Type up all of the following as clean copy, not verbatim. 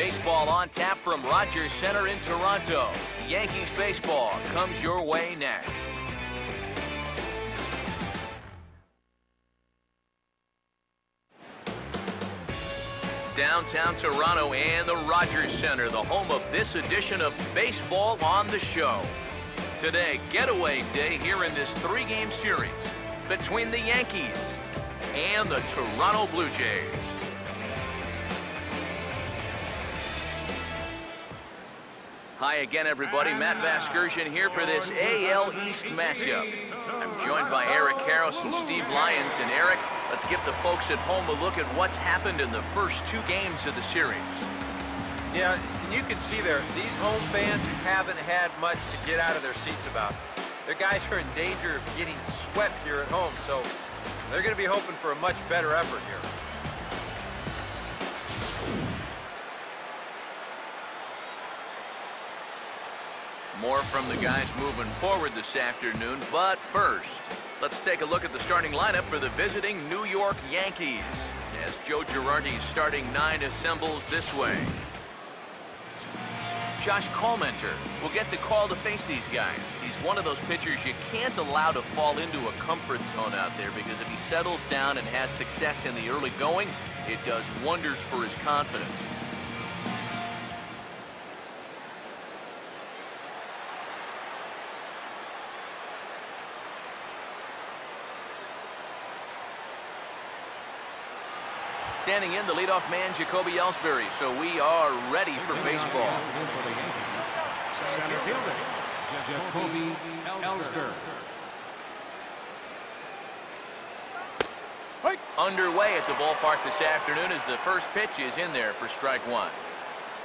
Baseball on tap from Rogers Center in Toronto. Yankees baseball comes your way next. Downtown Toronto and the Rogers Center, the home of this edition of Baseball on the Show. Today, getaway day here in this three-game series between the Yankees and the Toronto Blue Jays. Hi again, everybody. Matt Vasgersian here for this AL East matchup. I'm joined by Eric Karros and Steve Lyons. And Eric, let's give the folks at home a look at what's happened in the first two games of the series. Yeah, and you can see there, these home fans haven't had much to get out of their seats about. Their guys are in danger of getting swept here at home, so they're going to be hoping for a much better effort here. More from the guys moving forward this afternoon, but first, let's take a look at the starting lineup for the visiting New York Yankees as Joe Girardi's starting nine assembles this way. Josh Collmenter will get the call to face these guys. He's one of those pitchers you can't allow to fall into a comfort zone out there, because if he settles down and has success in the early going, it does wonders for his confidence. Standing in, the leadoff man, Jacoby Ellsbury. So we are ready for baseball. Jacoby Ellsbury. Underway at the ballpark this afternoon as the first pitch is in there for strike one.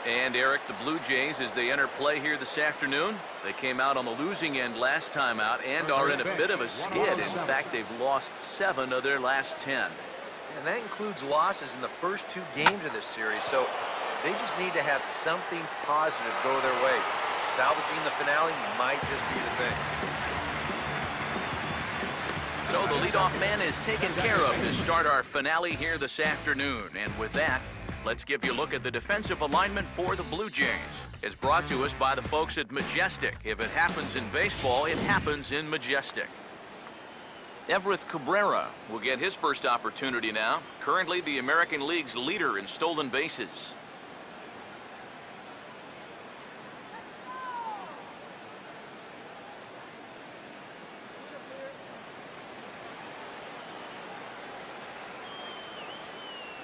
And Eric, the Blue Jays, as they enter play here this afternoon, they came out on the losing end last time out and are in a bit of a skid. In fact, they've lost 7 of their last 10. And that includes losses in the first 2 games of this series, so they just need to have something positive go their way. Salvaging the finale might just be the thing. So the leadoff man is taken care of to start our finale here this afternoon. And with that, let's give you a look at the defensive alignment for the Blue Jays. It's brought to us by the folks at Majestic. If it happens in baseball, it happens in Majestic. Everett Cabrera will get his first opportunity now. Currently the American League's leader in stolen bases.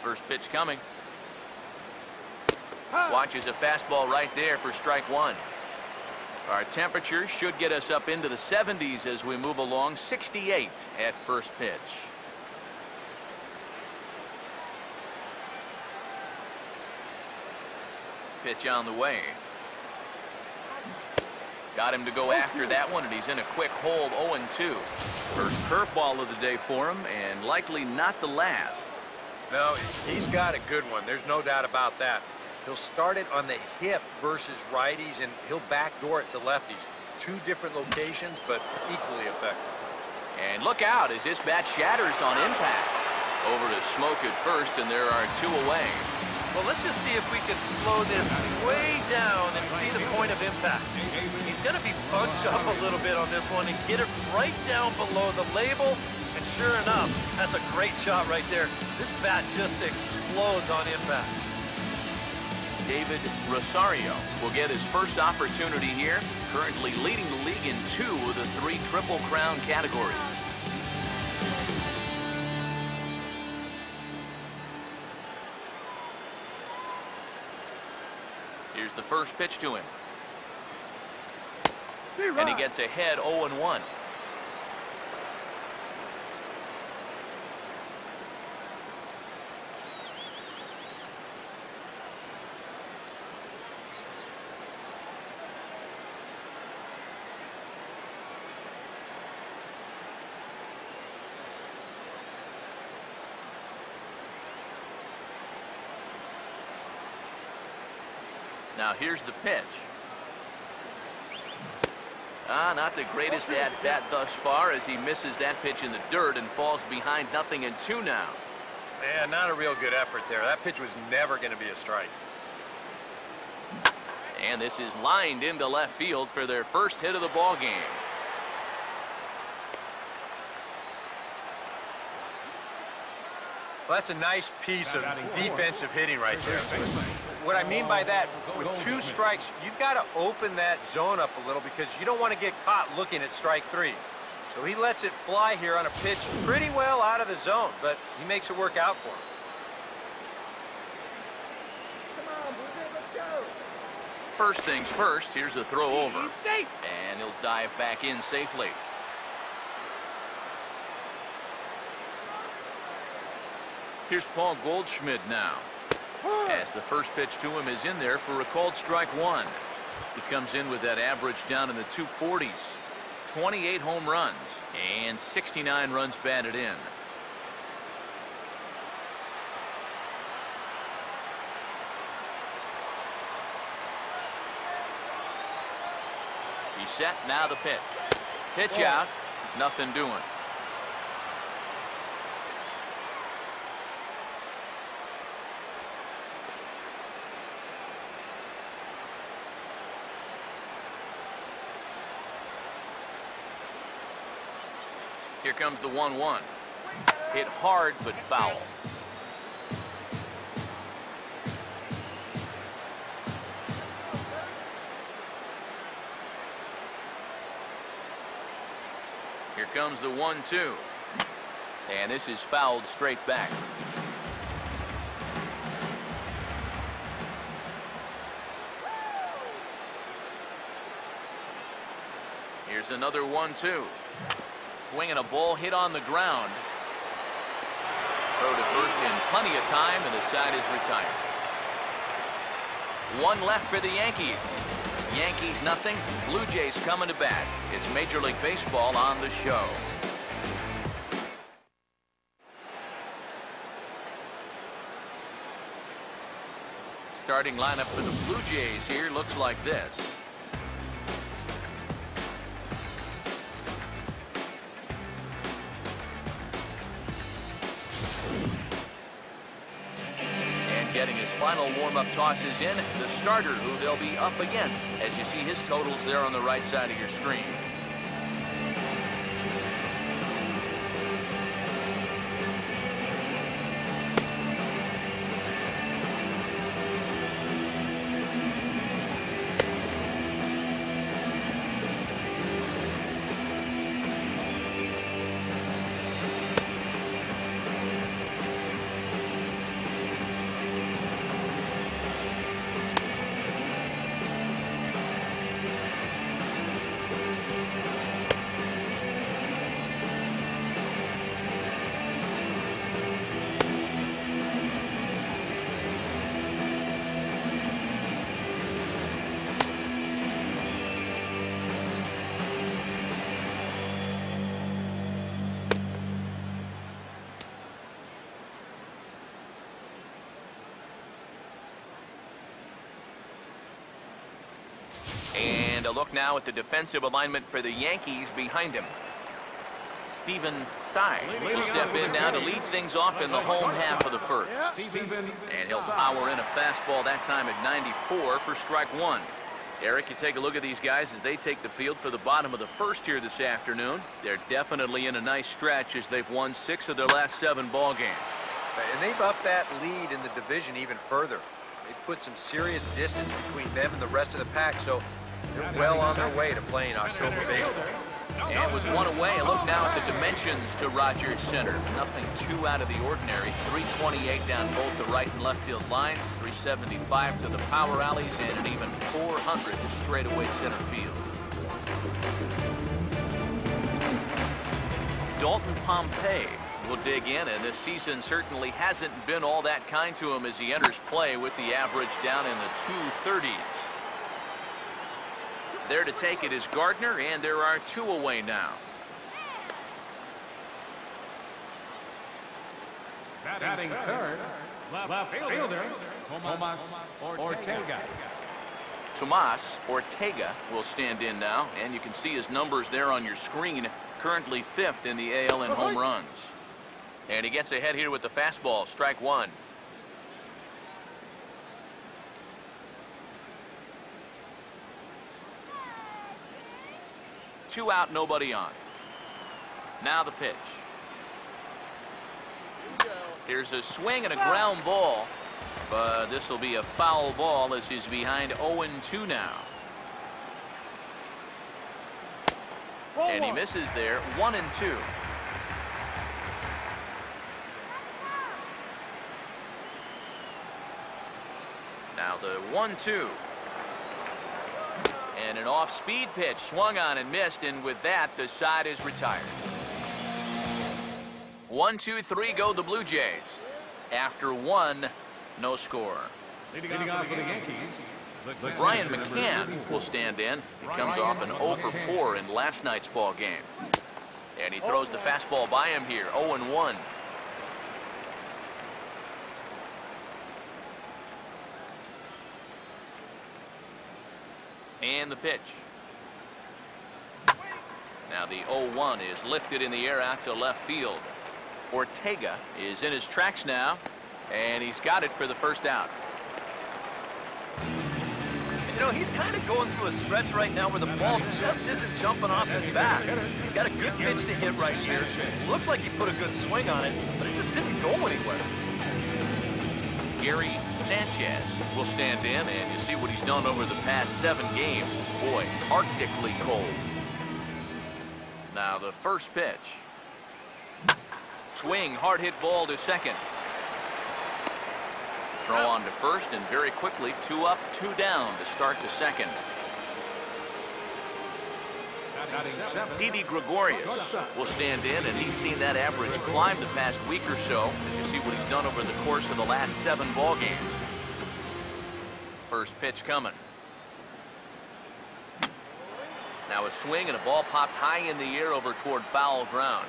First pitch coming. Watches a fastball right there for strike one. Our temperature should get us up into the 70s as we move along. 68 at first pitch. Pitch on the way. Got him to go after that one, and he's in a quick hold. 0-2. First curveball of the day for him, and likely not the last. No, he's got a good one. There's no doubt about that. He'll start it on the hip versus righties, and he'll backdoor it to lefties. 2 different locations, but equally effective. And look out as this bat shatters on impact. Over to Smoke at first, and there are 2 away. Well, let's just see if we can slow this way down and see the point of impact. He's going to be bunched up a little bit on this one and get it right down below the label. And sure enough, that's a great shot right there. This bat just explodes on impact. David Rosario will get his first opportunity here, currently leading the league in 2 of the 3 Triple Crown categories. Here's the first pitch to him. And he gets ahead 0-1. Now here's the pitch. Not the greatest at-bat thus far as he misses that pitch in the dirt and falls behind 0-2 now. Yeah, not a real good effort there. That pitch was never going to be a strike. And this is lined into left field for their first hit of the ball game. Well, that's a nice piece of defensive hitting right there. What I mean by that, with 2 strikes, you've got to open that zone up a little because you don't want to get caught looking at strike 3. So he lets it fly here on a pitch pretty well out of the zone, but he makes it work out for him. First things first, here's a throw over. And he'll dive back in safely. Here's Paul Goldschmidt now. As the first pitch to him is in there for a called strike 1. He comes in with that average down in the 240s. 28 home runs and 69 runs batted in. He's set, now the pitch. Pitch out, nothing doing. Here comes the 1-1. Hit hard but foul. Here comes the 1-2. And this is fouled straight back. Here's another 1-2. Swinging a ball hit on the ground. Throw to first in plenty of time, and the side is retired. 1 left for the Yankees. Yankees nothing. Blue Jays coming to bat. It's Major League Baseball on the show. Starting lineup for the Blue Jays here looks like this. Getting his final warm-up tosses in, the starter who they'll be up against, as you see his totals there on the right side of your screen. And a look now at the defensive alignment for the Yankees behind him. Stephen Tsai will step in now to lead things off in the home half of the first. And he'll power in a fastball that time at 94 for strike 1. Eric, you take a look at these guys as they take the field for the bottom of the first here this afternoon. They're definitely in a nice stretch as they've won 6 of their last 7 ball games. And they've upped that lead in the division even further. They've put some serious distance between them and the rest of the pack, so they're well on their way to playing October baseball. And with 1 away, a look now at the dimensions to Rogers Center. Nothing too out of the ordinary. 328 down both the right and left field lines, 375 to the power alleys, and an even 400 to straightaway center field. Dalton Pompey will dig in, and this season certainly hasn't been all that kind to him as he enters play with the average down in the 230s. There to take it is Gardner, and there are 2 away now. Batting third, left fielder, Tomas Ortega. Tomas Ortega will stand in now, and you can see his numbers there on your screen. Currently 5th in the AL in home runs. And he gets ahead here with the fastball, strike 1. 2 out, nobody on. Now the pitch. Here's a swing and a ground ball, but this will be a foul ball as he's behind 0-2 now. And he misses there, 1-2. Now the 1-2. And an off-speed pitch swung on and missed, and with that, the side is retired. 1-2-3 go the Blue Jays. After 1, no score. Leading off for the Yankees, Brian McCann will stand in. He comes off an 0-for-4 in last night's ball game. And he throws the fastball by him here, 0-1. And the pitch. Now the 0-1 is lifted in the air out to left field. Ortega is in his tracks now, and he's got it for the first out. You know, he's kind of going through a stretch right now where the ball just isn't jumping off his bat. He's got a good pitch to hit right here. Looks like he put a good swing on it, but it just didn't go anywhere. Gary Sanchez will stand in, and you see what he's done over the past 7 games. Boy, arctically cold. Now the first pitch. Swing, hard hit ball to second. Throw on to first, and very quickly 2 up, 2 down to start the second. Didi Gregorius will stand in, and he's seen that average climb the past week or so, as you see what he's done over the course of the last 7 ball games. First pitch coming. Now a swing, and a ball popped high in the air over toward foul ground.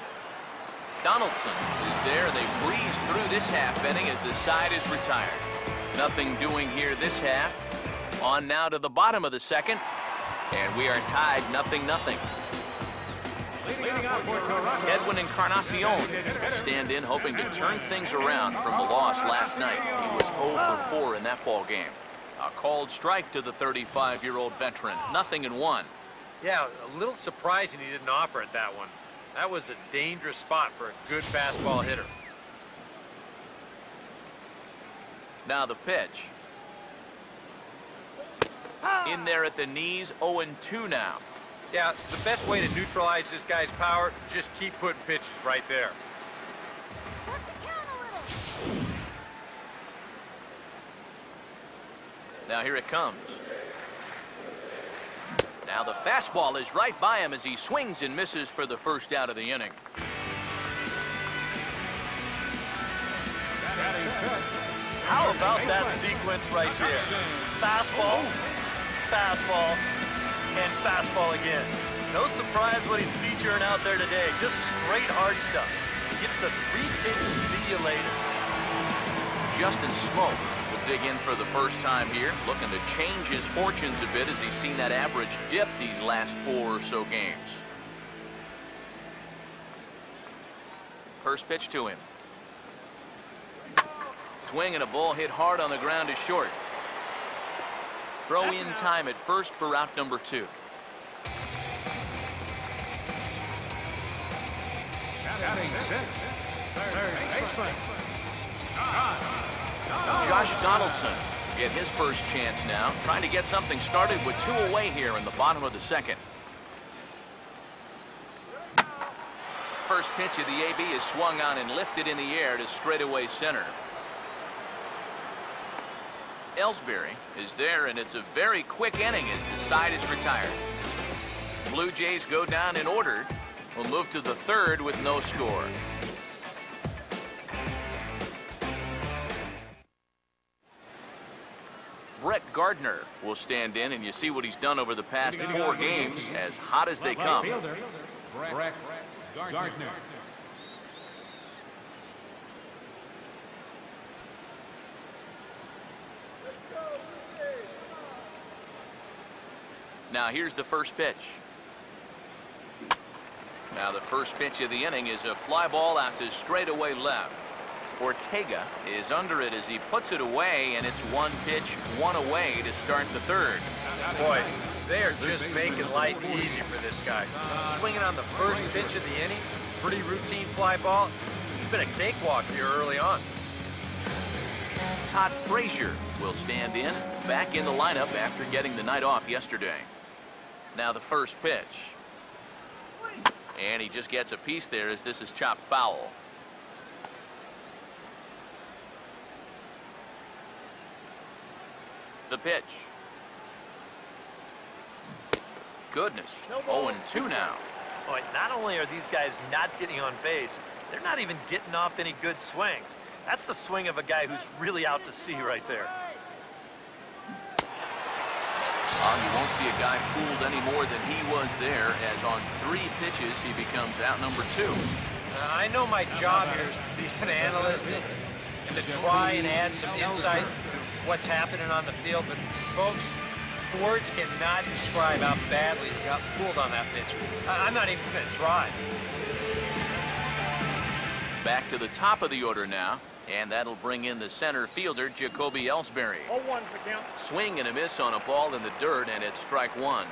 Donaldson is there. They breeze through this half inning as the side is retired. Nothing doing here this half. On now to the bottom of the second, and we are tied 0-0. Edwin Encarnacion stand in, hoping to turn things around from the loss last night. He was 0-for-4 in that ball game. A called strike to the 35-year-old veteran. 0-1. Yeah, a little surprising he didn't offer it that one. That was a dangerous spot for a good fastball hitter. Now the pitch. In there at the knees, 0-2 now. Yeah, the best way to neutralize this guy's power, just keep putting pitches right there. Now here it comes. Now the fastball is right by him as he swings and misses for the first out of the inning. How about that sequence right there? Fastball, fastball, and fastball again. No surprise what he's featuring out there today. Just straight hard stuff. Gets the 3-pitch see you later. Justin Smoke will dig in for the first time here, looking to change his fortunes a bit as he's seen that average dip these last 4 or so games. First pitch to him. Swing and a ball hit hard on the ground is short. Throw in time at first for out number 2. Josh Donaldson will get his first chance now, trying to get something started with 2 away here in the bottom of the second. First pitch of the AB is swung on and lifted in the air to straightaway center. Ellsbury is there, and it's a very quick inning as the side is retired. Blue Jays go down in order. We'll move to the 3rd with no score. Brett Gardner will stand in, and you see what he's done over the past 4 games, as hot as they come. Brett Gardner. Now here's the first pitch. Now the first pitch of the inning is a fly ball out to straightaway left. Ortega is under it as he puts it away, and it's 1 pitch, 1 away to start the 3rd. Boy, They are just making life easy for this guy. Swinging on the first pitch of the inning, pretty routine fly ball. He's been a cakewalk here early on. Todd Frazier will stand in, back in the lineup after getting the night off yesterday. Now the first pitch. And he just gets a piece there as this is chopped foul. The pitch. Goodness. 0-2 now. Boy, not only are these guys not getting on base, they're not even getting off any good swings. That's the swing of a guy who's really out to sea right there. You won't see a guy fooled any more than he was there, as on 3 pitches he becomes out number 2. I know my job here is to be an analyst and to try and add some insight to what's happening on the field, but folks, words cannot describe how badly he got fooled on that pitch. I'm not even going to try. Back to the top of the order now, and that'll bring in the center fielder, Jacoby Ellsbury. 0-1 for count. Swing and a miss on a ball in the dirt, and it's strike 1.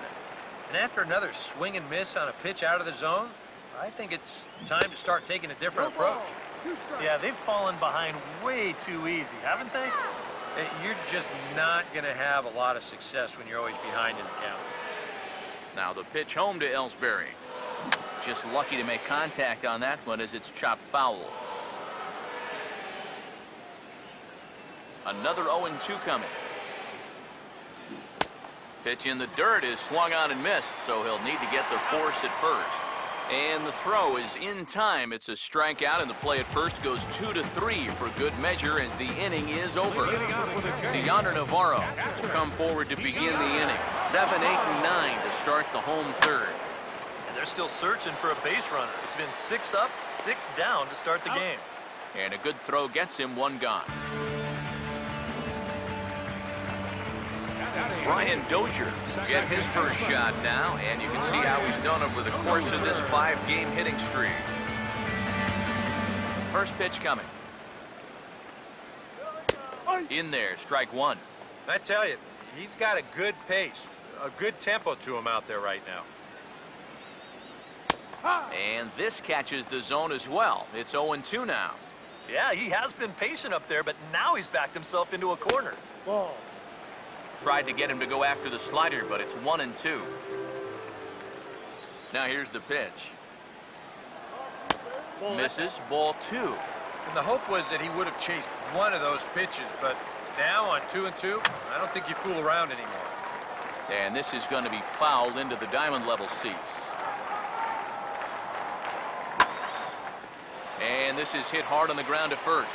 And after another swing and miss on a pitch out of the zone, I think it's time to start taking a different approach. Yeah, they've fallen behind way too easy, haven't they? You're just not going to have a lot of success when you're always behind in the count. Now the pitch home to Ellsbury. Just lucky to make contact on that one as it's chopped foul. Another 0-2 coming. Pitch in the dirt is swung on and missed, so he'll need to get the force at first. And the throw is in time. It's a strikeout, and the play at first goes 2-3 for good measure as the inning is over. Deonder Navarro will come forward to begin the inning. 7, 8, and 9 to start the home third. And they're still searching for a base runner. It's been 6 up, 6 down to start the game. And a good throw gets him 1 gone. Brian Dozier get his first shot now, and you can see how he's done over the course of this 5-game hitting streak. First pitch coming. In there, strike 1. I tell you, he's got a good pace, a good tempo to him out there right now. And this catches the zone as well. It's 0-2 now. Yeah, he has been patient up there, but now he's backed himself into a corner. Ball. Tried to get him to go after the slider, but it's 1-2. Now here's the pitch. Misses, ball 2. And the hope was that he would have chased one of those pitches, but now on 2-2, I don't think you fool around anymore. And this is going to be fouled into the diamond level seats. And this is hit hard on the ground at first.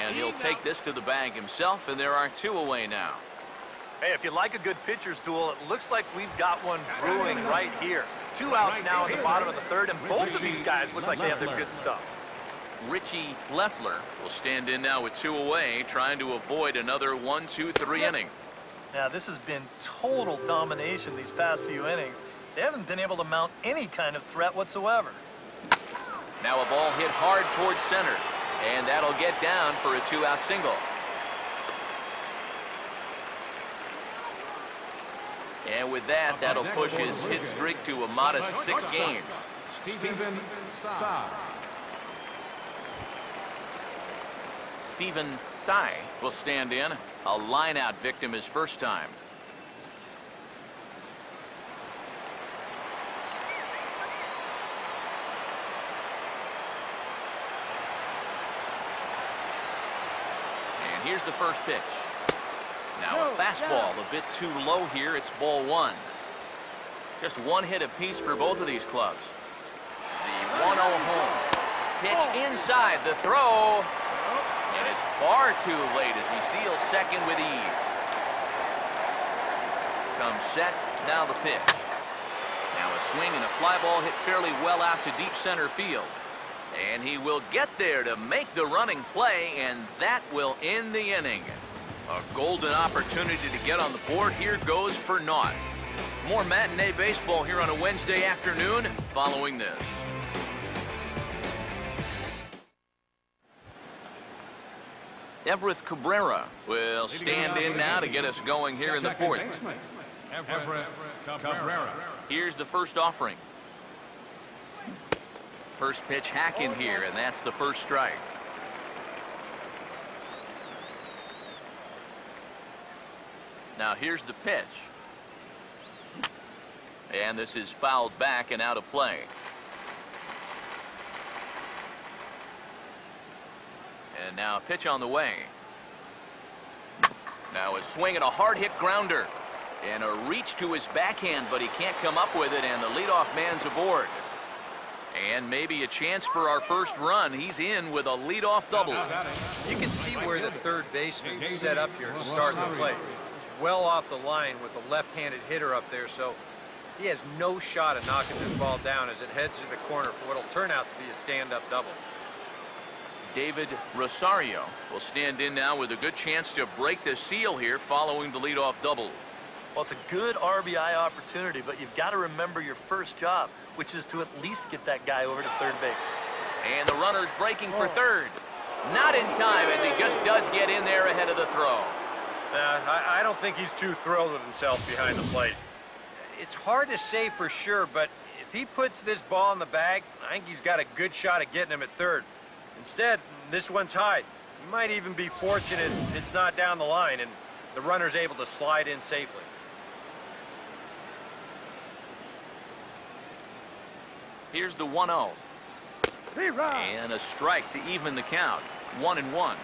And he'll take this to the bag himself, and there are 2 away now. Hey, if you like a good pitcher's duel, it looks like we've got one brewing right here. 2 outs now in the bottom of the third, and both of these guys look like they have their good stuff. Richie Leffler will stand in now with 2 away, trying to avoid another 1-2-3 inning. Now, this has been total domination these past few innings. They haven't been able to mount any kind of threat whatsoever. Now a ball hit hard towards center, and that'll get down for a 2-out single. And with that, that'll push his hit streak to a modest 6 games. Stephen Sy. Stephen Sy will stand in, a line-out victim his first time. And here's the first pitch. Now a fastball a bit too low here. It's ball 1. Just 1 hit apiece for both of these clubs. The 1-0 home. Pitch inside the throw. And it's far too late as he steals second with ease. Comes set. Now the pitch. Now a swing and a fly ball hit fairly well out to deep center field. And he will get there to make the running play, and that will end the inning. A golden opportunity to get on the board here goes for naught. More matinee baseball here on a Wednesday afternoon following this. Everett Cabrera will stand in now to get us going here in the 4th. Everett Cabrera. Here's the first offering. First pitch hacking here, and that's the first strike. Now here's the pitch. And this is fouled back and out of play. And now a pitch on the way. Now a swing and a hard hit grounder. And a reach to his backhand, but he can't come up with it, and the leadoff man's aboard. And maybe a chance for our first run. He's in with a leadoff double. You can see where the third baseman's set up here to start the play. Well off the line with the left-handed hitter up there, so he has no shot at knocking this ball down as it heads to the corner for what will turn out to be a stand-up double. David Rosario will stand in now with a good chance to break the seal here following the leadoff double. Well, it's a good RBI opportunity, but you've got to remember your first job, which is to at least get that guy over to third base. And the runner's breaking for third. Not in time, as he just does get in there ahead of the throw. I don't think he's too thrilled with himself behind the plate. It's hard to say for sure, but if he puts this ball in the bag, I think he's got a good shot at getting him at third. Instead, this one's high. He might even be fortunate it's not down the line and the runner's able to slide in safely. Here's the 1-0. And a strike to even the count. 1-1.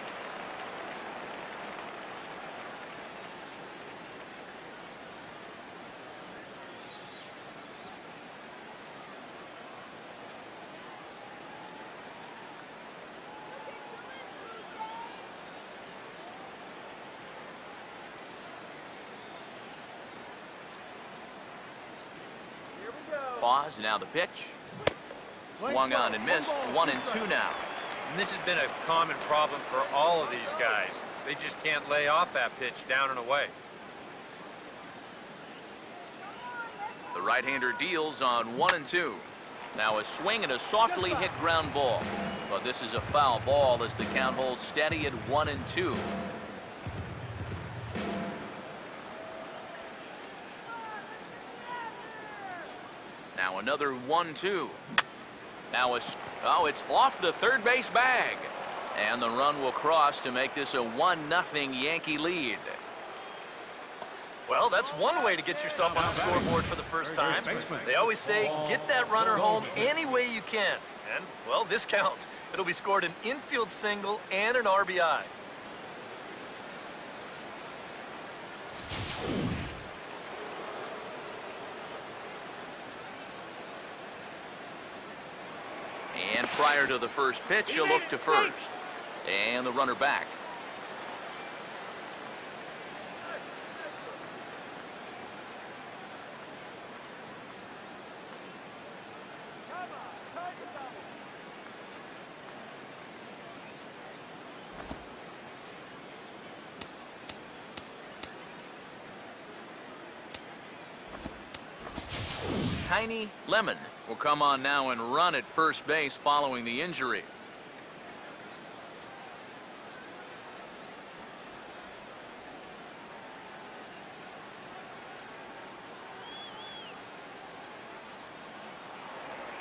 Pause, now the pitch. Swung on and missed. 1-2 now. And this has been a common problem for all of these guys. They just can't lay off that pitch down and away. The right-hander deals on 1-2. Now a swing and a softly hit ground ball. But this is a foul ball as the count holds steady at 1-2. Now another 1-2. Now it's off the third base bag. And the run will cross to make this a 1-0 Yankee lead. Well, that's one way to get yourself on the scoreboard for the first time. They always say, get that runner home any way you can. And, well, this counts. It'll be scored an infield single and an RBI. And prior to the first pitch, he'll look to first. And the runner back. Tiny Lemon will come on now and run at first base following the injury.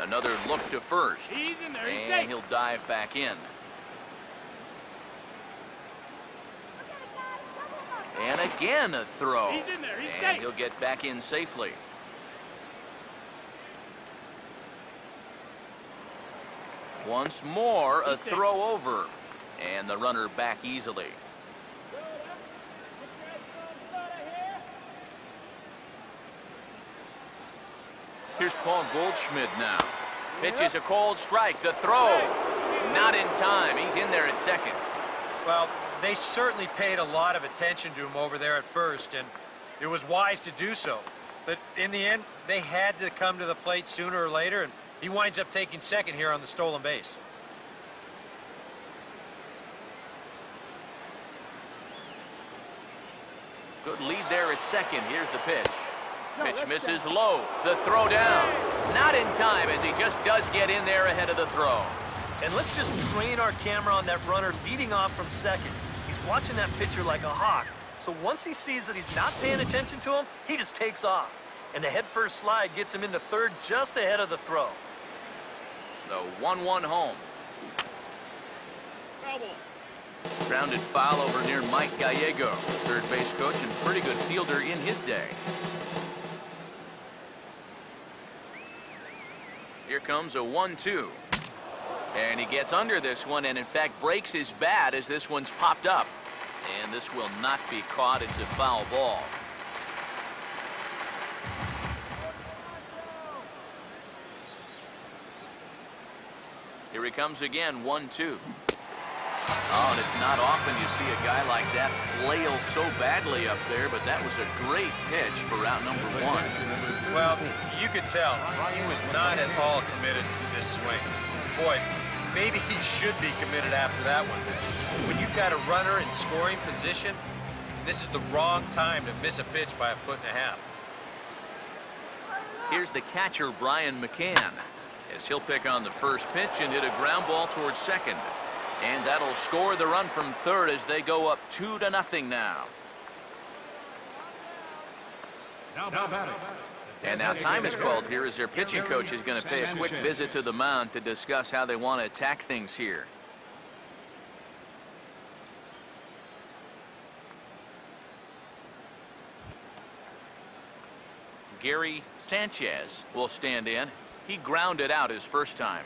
Another look to first. He's in there. He's And safe. he'll dive back in. And again a throw. He's in there. He's And safe. he'll get back in safely. Once more, a throw over. And the runner back easily. Here's Paul Goldschmidt now. Pitch is a cold strike. The throw. Not in time. He's in there at second. Well, they certainly paid a lot of attention to him over there at first, and it was wise to do so. But in the end, they had to come to the plate sooner or later, and he winds up taking second here on the stolen base. Good lead there at second. Here's the pitch. Pitch misses low. The throw down. Not in time, as he just does get in there ahead of the throw. And let's just train our camera on that runner leading off from second. He's watching that pitcher like a hawk, So once he sees that he's not paying attention to him, he just takes off. And the head-first slide gets him into third just ahead of the throw. The 1-1 home. Grounded foul over near Mike Gallego, third base coach and pretty good fielder in his day. Here comes a 1-2. And he gets under this one and in fact breaks his bat as this one's popped up. And this will not be caught. It's a foul ball. Here he comes again, 1-2. Oh, and it's not often you see a guy like that flail so badly up there, but that was a great pitch for out number 1. Well, you could tell he was not at all committed to this swing. Boy, maybe he should be committed after that one. When you've got a runner in scoring position, this is the wrong time to miss a pitch by 1.5 feet. Here's the catcher, Brian McCann, as he'll pick on the first pitch and hit a ground ball towards second. And that'll score the run from third as they go up 2-0 now. And now time is called here as their pitching coach is going to pay a quick visit to the mound to discuss how they want to attack things here. Gary Sanchez will stand in. He grounded out his first time.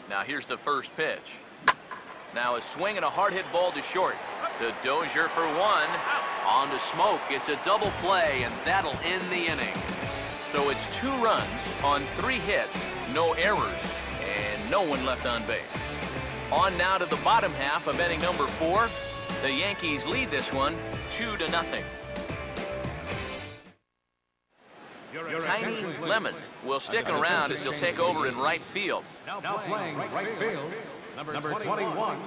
Now here's the first pitch. Now a swing and a hard hit ball to short. To Dozier for 1. On to Smoke. It's a double play and that'll end the inning. So it's 2 runs on 3 hits, no errors, and no one left on base. On now to the bottom half of inning number 4. The Yankees lead this one 2-0. Tiny Lemon will stick around as he'll take over in right field. Now playing right field, number 21,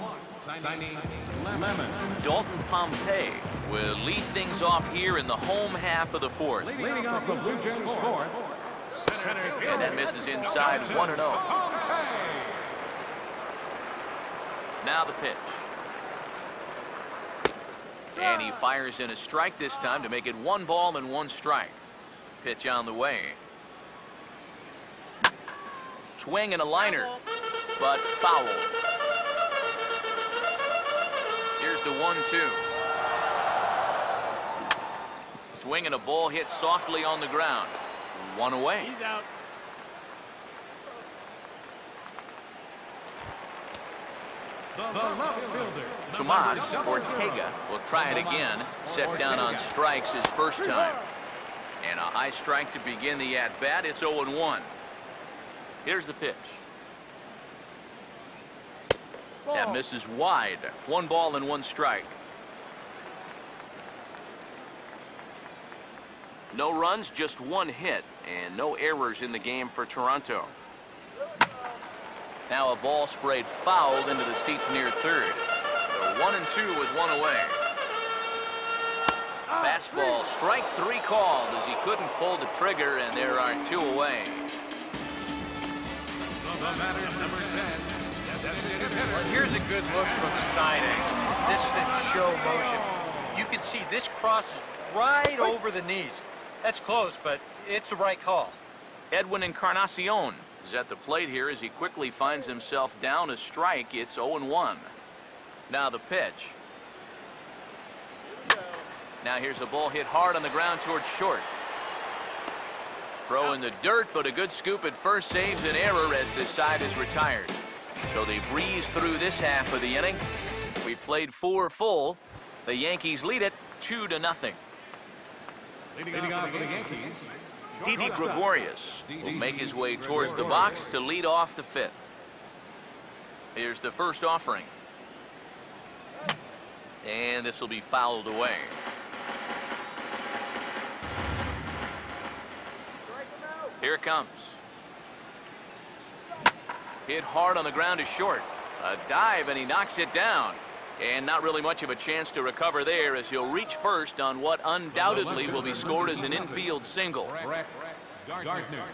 Tiny Lemon. Dalton Pompey will lead things off here in the home half of the 4th. Leading off the Blue Jays 4th, And that misses inside 1-0. Now the pitch. And he fires in a strike this time to make it 1 ball and 1 strike. Pitch on the way. Swing and a liner, but foul. Here's the 1-2. Swing and a ball hit softly on the ground. 1 away. He's out. The left fielder, Tomas Ortega will try it again. Set down on strikes his first time. And a high strike to begin the at-bat. It's 0-1. Here's the pitch. That misses wide. 1 ball and 1 strike. No runs, just 1 hit, and no errors in the game for Toronto. Now a ball sprayed foul into the seats near third. The 1-2 with 1 away. Fastball, strike 3 called as he couldn't pull the trigger, and there are 2 away. Well, here's a good look from the side angle. This is in show motion. You can see this crosses right over the knees. That's close, but it's the right call. Edwin Encarnacion is at the plate here as he quickly finds himself down a strike. It's 0-1. Now the pitch. Now here's a ball hit hard on the ground towards short. Throw in the dirt, but a good scoop at first saves an error as this side is retired. So they breeze through this half of the inning. We played 4 full. The Yankees lead it 2-0. leading off for the Yankees. Didi Gregorius will make his way towards the box to lead off the 5th. Here's the first offering. And this will be fouled away. Here it comes. Hit hard on the ground to short. A dive and he knocks it down. And not really much of a chance to recover there as he'll reach first on what undoubtedly will be scored as an infield single. Gardner.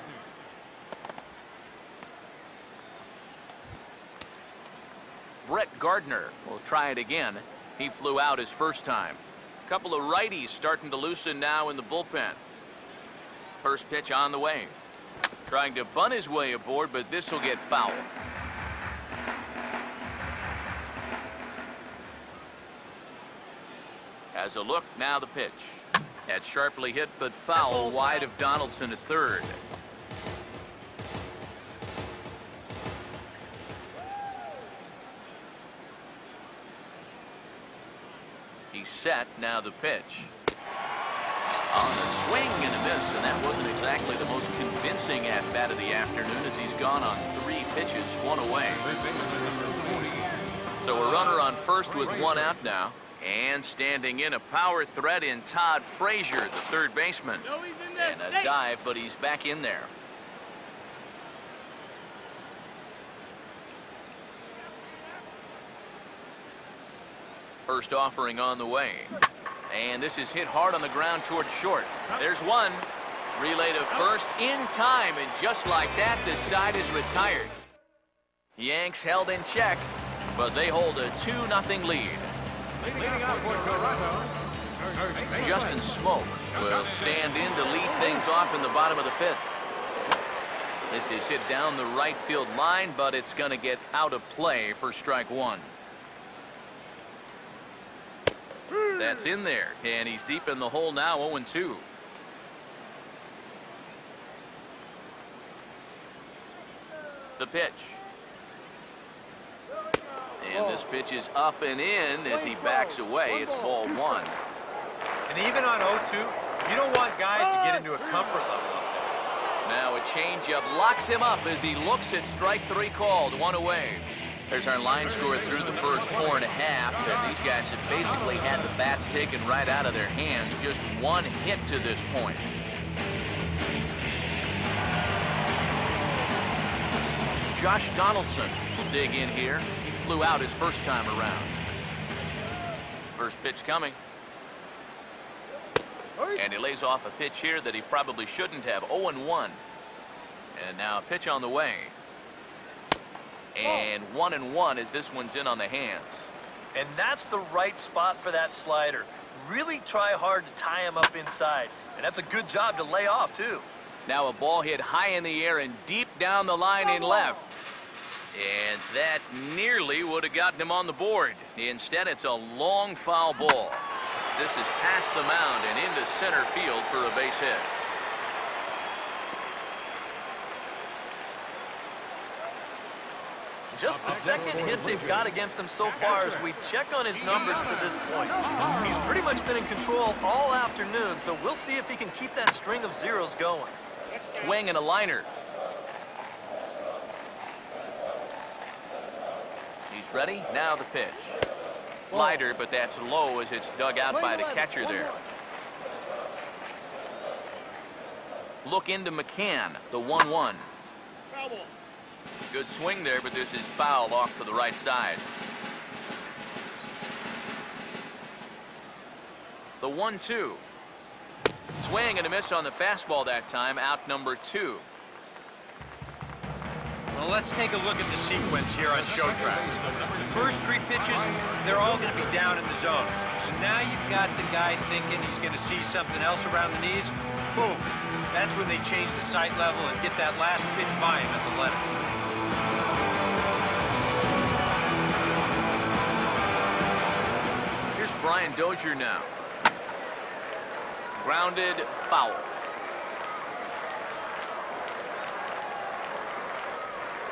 Brett Gardner will try it again. He flew out his first time. A couple of righties starting to loosen now in the bullpen. First pitch on the way. Trying to bunt his way aboard, but this will get foul. Has a look, now the pitch. That's sharply hit, but foul wide of Donaldson at third. He's set, now the pitch. On a swing and a miss, and that wasn't exactly the most convincing at-bat of the afternoon as he's gone on 3 pitches, 1 away. So a runner on first with 1 out now. And standing in, a power threat in Todd Frazier, the third baseman. And a dive, but he's back in there. First offering on the way. And this is hit hard on the ground towards short. There's one. Relay to first in time, and just like that, the side is retired. Yanks held in check, but they hold a 2-0 lead. Leading off for Toronto, Justin Smoke will stand in to lead things off in the bottom of the 5th. This is hit down the right field line, but it's going to get out of play for strike 1. That's in there, and he's deep in the hole now, 0-2. The pitch. And this pitch is up and in as he backs away. It's ball 1. And even on 0-2, you don't want guys to get into a comfort level up there. Now a changeup locks him up as he looks at strike 3 called, 1 away. There's our line score through the first 4.5, and these guys have basically had the bats taken right out of their hands. Just 1 hit to this point. Josh Donaldson will dig in here. He flew out his first time around. First pitch coming. And he lays off a pitch here that he probably shouldn't have. 0-1. And now a pitch on the way. And 1-1 as this one's in on the hands. And that's the right spot for that slider. Really try hard to tie him up inside. And that's a good job to lay off, too. Now a ball hit high in the air and deep down the line in left. And that nearly would have gotten him on the board. Instead, it's a long foul ball. This is past the mound and into center field for a base hit. Just the second hit they've got against him so far as we check on his numbers to this point. He's pretty much been in control all afternoon, so we'll see if he can keep that string of zeros going. Swing and a liner. He's ready. Now the pitch. Slider, but that's low as it's dug out by the catcher there. Look into McCann, the 1-1. Good swing there, but this is foul off to the right side. The 1-2. Swing and a miss on the fastball that time, out number 2. Well, let's take a look at the sequence here on Showtrack. First 3 pitches, they're all going to be down in the zone. So now you've got the guy thinking he's going to see something else around the knees. Boom. That's when they change the sight level and get that last pitch by him at the letters. Here's Brian Dozier now. Grounded, foul.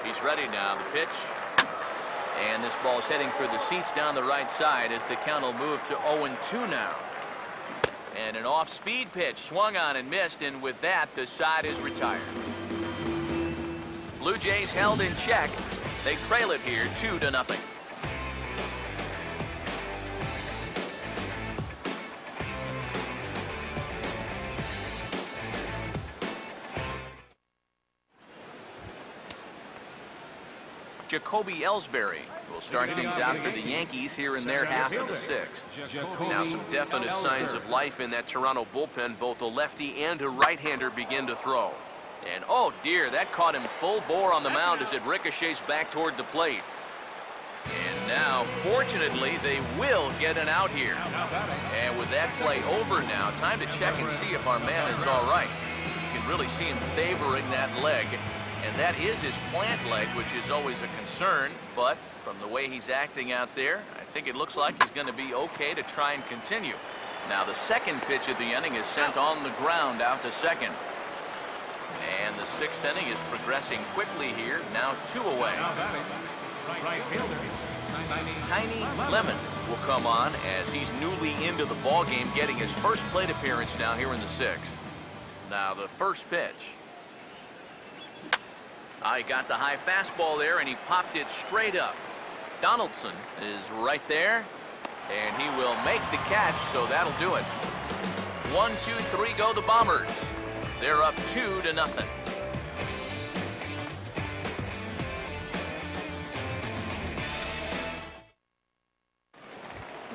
He's ready now, the pitch. And this ball's heading for the seats down the right side as the count will move to 0-2 now. And an off-speed pitch swung on and missed, and with that, the side is retired. Blue Jays held in check. They trail it here 2-0. Jacoby Ellsbury will start things out for the Yankees here in their half of the 6th. Now some definite signs of life in that Toronto bullpen. Both a lefty and a right-hander begin to throw. And oh dear, that caught him full bore on the mound as it ricochets back toward the plate. And Unfortunately, they will get an out here. And with that play over now, time to check and see if our man is all right. You can really see him favoring that leg, and that is his plant leg, which is always a concern, but from the way he's acting out there, I think it looks like he's going to be okay to try and continue. Now the second pitch of the inning is sent on the ground out to second. And the sixth inning is progressing quickly here, now 2 away. Right fielder, Tiny Lemon will come on as he's newly into the ball game, getting his first plate appearance now here in the 6th. Now the first pitch. He got the high fastball there, and he popped it straight up. Donaldson is right there, and he will make the catch, so that'll do it. 1, 2, 3 go the Bombers. They're up 2-0.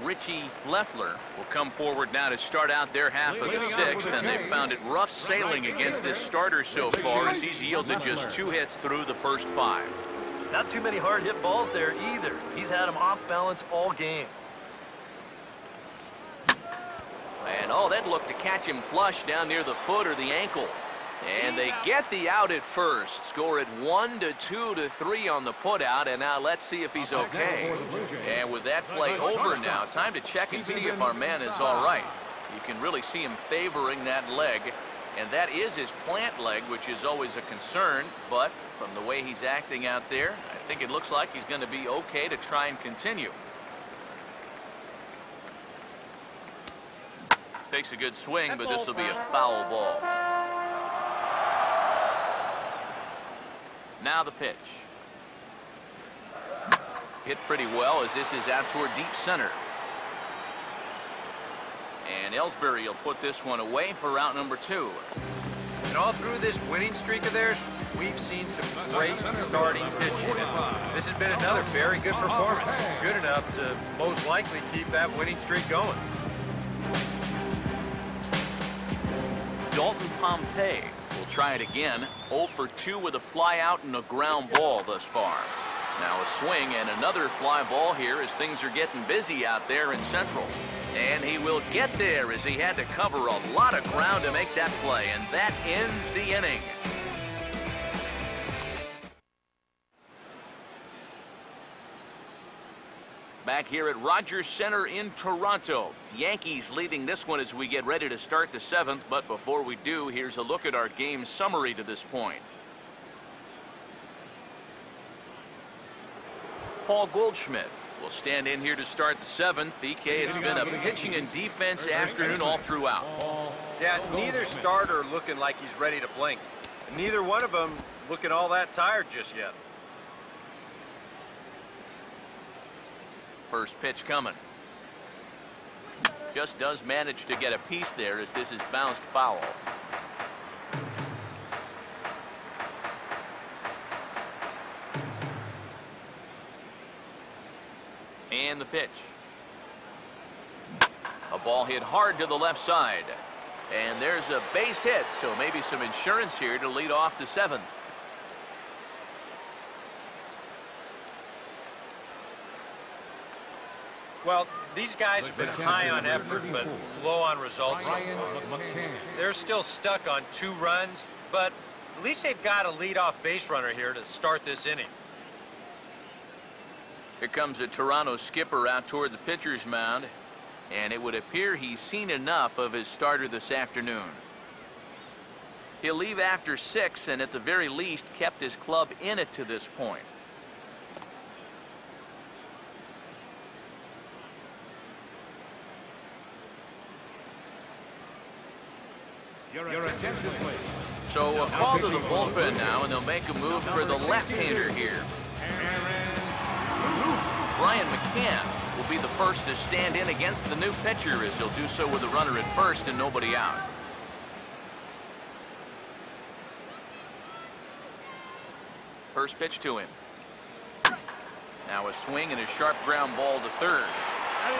Richie Leffler will come forward now to start out their half of the 6th, and they've found it rough sailing against this starter so far as he's yielded just 2 hits through the first 5. Not too many hard hit balls there either. He's had them off balance all game. And that looked to catch him flush down near the foot or the ankle. And they get the out at first. Score it 1-2-3 on the putout, and now let's see if he's okay. And with that play over now, time to check and see if our man is all right. You can really see him favoring that leg, and that is his plant leg, which is always a concern, but from the way he's acting out there, I think it looks like he's going to be okay to try and continue. Takes a good swing, but this will be a foul ball. Now the pitch. Hit pretty well as this is out toward deep center. And Ellsbury will put this one away for route number 2. And all through this winning streak of theirs, we've seen some great starting pitching. And this has been another very good performance. Good enough to most likely keep that winning streak going. Dalton Pompey will try it again. 0 for 2 with a fly out and a ground ball thus far. Now a swing and another fly ball here as things are getting busy out there in Central. And he will get there as he had to cover a lot of ground to make that play, and that ends the inning. Back here at Rogers Center in Toronto. Yankees leading this one as we get ready to start the 7th, but before we do, here's a look at our game summary to this point. Paul Goldschmidt will stand in here to start the 7th. EK, it's been a pitching and defense afternoon all throughout. Yeah, neither starter looking like he's ready to blink. Neither one of them looking all that tired just yet. First pitch coming. Just does manage to get a piece there as this is bounced foul. And the pitch. A ball hit hard to the left side. And there's a base hit, so maybe some insurance here to lead off the 7th. Well, these guys have been high on effort, but low on results. They're still stuck on 2 runs, but at least they've got a leadoff base runner here to start this inning. Here comes a Toronto skipper out toward the pitcher's mound, and it would appear he's seen enough of his starter this afternoon. He'll leave after 6 and at the very least kept his club in it to this point. Your attention, please. So a call to the bullpen now, and they'll make a move for the left-hander here. Brian McCann will be the first to stand in against the new pitcher as he'll do so with a runner at first and nobody out. First pitch to him. Now a swing and a sharp ground ball to third.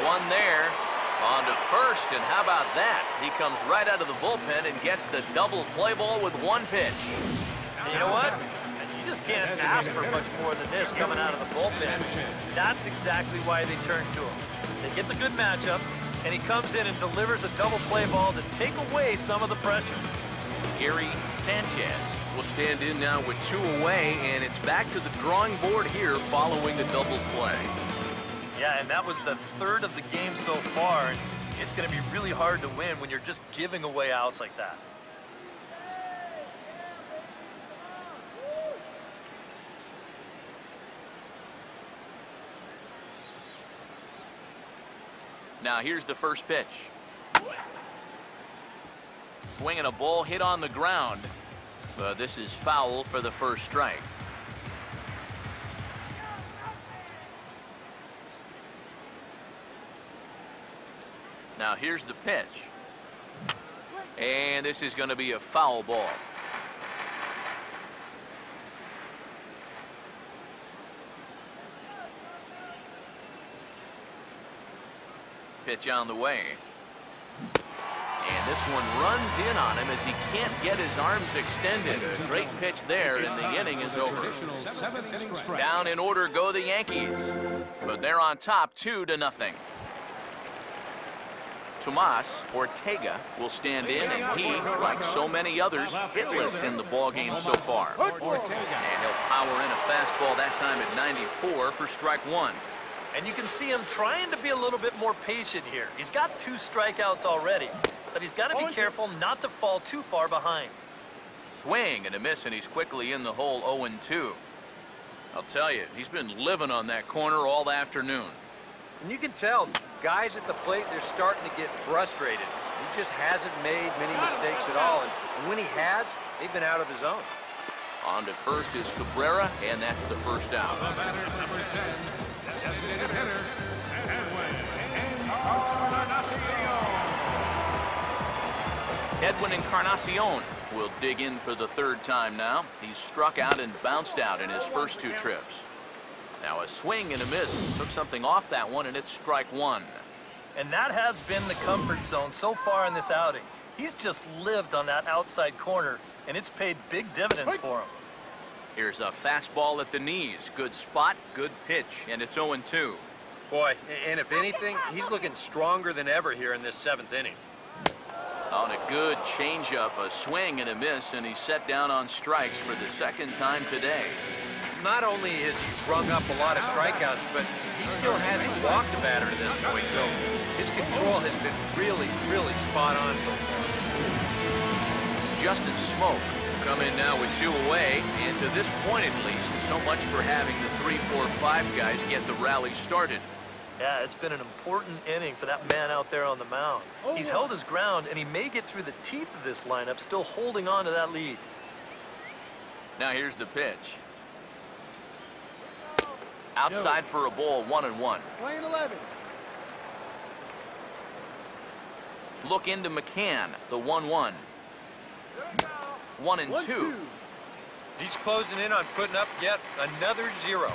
One there. On to first, and how about that? He comes right out of the bullpen and gets the double play ball with 1 pitch. You know what? You just can't ask for much more than this coming out of the bullpen. That's exactly why they turn to him. They get the good matchup, and he comes in and delivers a double play ball to take away some of the pressure. Gary Sanchez will stand in now with 2 away, and it's back to the drawing board here following the double play. Yeah, and that was the 3rd of the game so far. And it's going to be really hard to win when you're just giving away outs like that. Now here's the first pitch. Swinging a ball hit on the ground, but this is foul for the first strike. Now here's the pitch. And this is going to be a foul ball. Pitch on the way. And this one runs in on him as he can't get his arms extended. A great pitch there, and the inning is over. Down in order go the Yankees, but they're on top 2-0. Tomas Ortega will stand in, and he, like so many others, hitless in the ballgame so far. And he'll power in a fastball that time at 94 for strike 1. And you can see him trying to be a little bit more patient here. He's got 2 strikeouts already, but he's got to be careful not to fall too far behind. Swing and a miss, and he's quickly in the hole 0-2. I'll tell you, he's been living on that corner all afternoon. And you can tell, guys at the plate, they're starting to get frustrated. He just hasn't made many mistakes at all, and when he has, they've been out of the zone. On to first is Cabrera, and that's the first out. The batter, number 10, designated hitter, Edwin Encarnacion will dig in for the 3rd time now. He's struck out and bounced out in his first 2 trips. Now a swing and a miss. Took something off that one, and it's strike 1. And that has been the comfort zone so far in this outing. He's just lived on that outside corner, and it's paid big dividends for him. Here's a fastball at the knees. Good spot, good pitch, and it's 0-2. Boy, and if anything, he's looking stronger than ever here in this 7th inning. On a good changeup, a swing and a miss, and he's set down on strikes for the 2nd time today. Not only has he rung up a lot of strikeouts, but he still hasn't walked a batter to this point, so his control has been really, really spot on so far. Justin Smoke will come in now with 2 away, and to this point at least, so much for having the 3, 4, 5 guys get the rally started. Yeah, it's been an important inning for that man out there on the mound. He's held his ground, and he may get through the teeth of this lineup, still holding on to that lead. Now here's the pitch. Outside for a ball, 1-1. Playing 11. Look into McCann, the 1-1. 1-2. He's closing in on putting up yet another 0.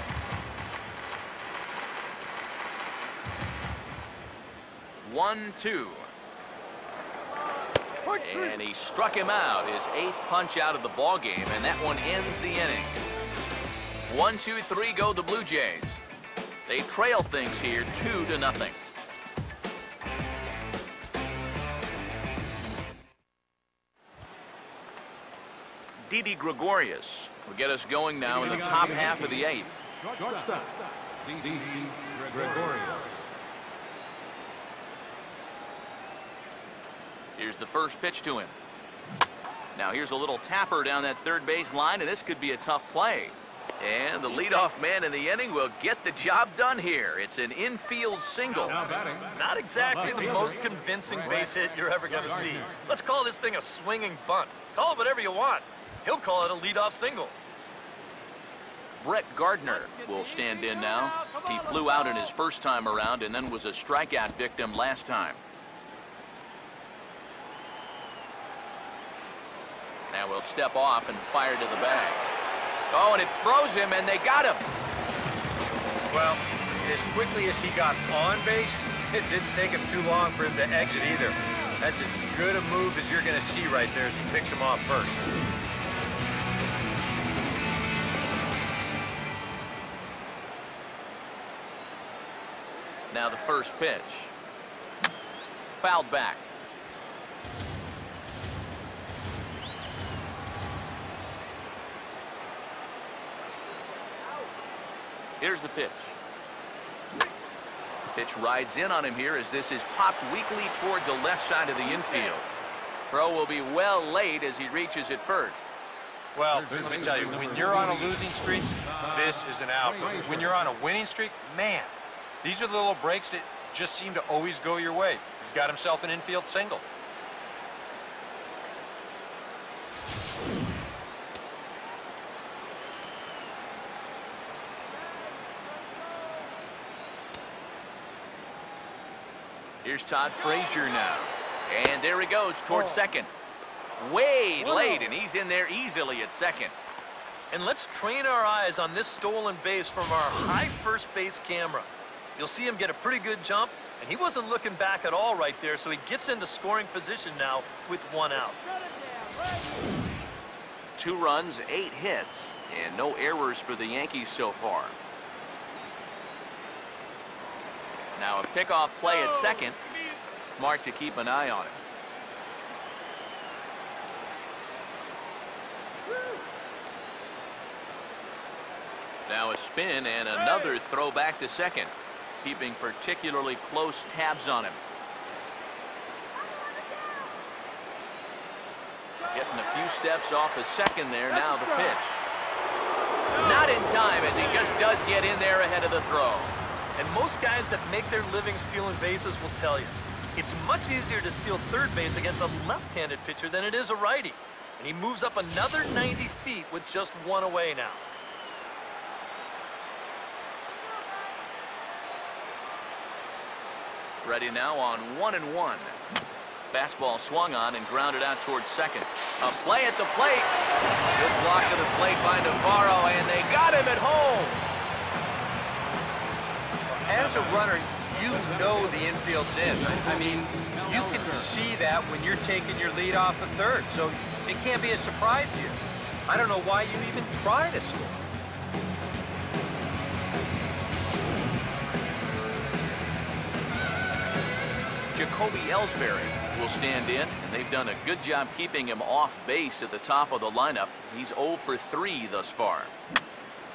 One, 2. And he struck him out, his 8th punch out of the ball game, and that one ends the inning. 1, 2, 3 go the Blue Jays. They trail things here 2-0. Didi Gregorius will get us going now in the top half of the 8th. Shortstop, Didi Gregorius. Here's the first pitch to him. Now here's a little tapper down that 3rd base line, and this could be a tough play. And the leadoff man in the inning will get the job done here. It's an infield single. Not exactly the most convincing base hit you're ever going to see. Let's call this thing a swinging bunt. Call it whatever you want. He'll call it a leadoff single. Brett Gardner will stand in now. He flew out in his first time around and then was a strikeout victim last time. Now we'll step off and fire to the bag. Oh, and it froze him, and they got him. Well, as quickly as he got on base, it didn't take him too long for him to exit either. That's as good a move as you're going to see right there as he picks him off first. Now the first pitch. Fouled back. Here's the pitch. Pitch rides in on him here as this is popped weakly toward the left side of the infield. Throw will be well laid as he reaches it first. Well, let me tell you, when you're on a losing streak, this is an out. When you're on a winning streak, man, these are the little breaks that just seem to always go your way. He's got himself an infield single. Here's Todd Frazier now. And there he goes towards second. Way late, and he's in there easily at second. And let's train our eyes on this stolen base from our high first base camera. You'll see him get a pretty good jump, and he wasn't looking back at all right there, so he gets into scoring position now with 1 out. 2 runs, 8 hits, and no errors for the Yankees so far. Now a pickoff play at second. Smart to keep an eye on it. Now a spin and another throw back to second, keeping particularly close tabs on him. Getting a few steps off a second there. Now the pitch. Not in time as he just does get in there ahead of the throw. And most guys that make their living stealing bases will tell you, it's much easier to steal third base against a left-handed pitcher than it is a righty. And he moves up another 90 feet with just 1 away now. Ready now on 1-1. Fastball swung on and grounded out towards second. A play at the plate. Good block to the plate by Navarro, and they got him at home. As a runner, you know the infield's in. I mean, you can see that when you're taking your lead off the third, so it can't be a surprise to you. I don't know why you even try to score. Jacoby Ellsbury will stand in, and they've done a good job keeping him off base at the top of the lineup. He's 0 for 3 thus far.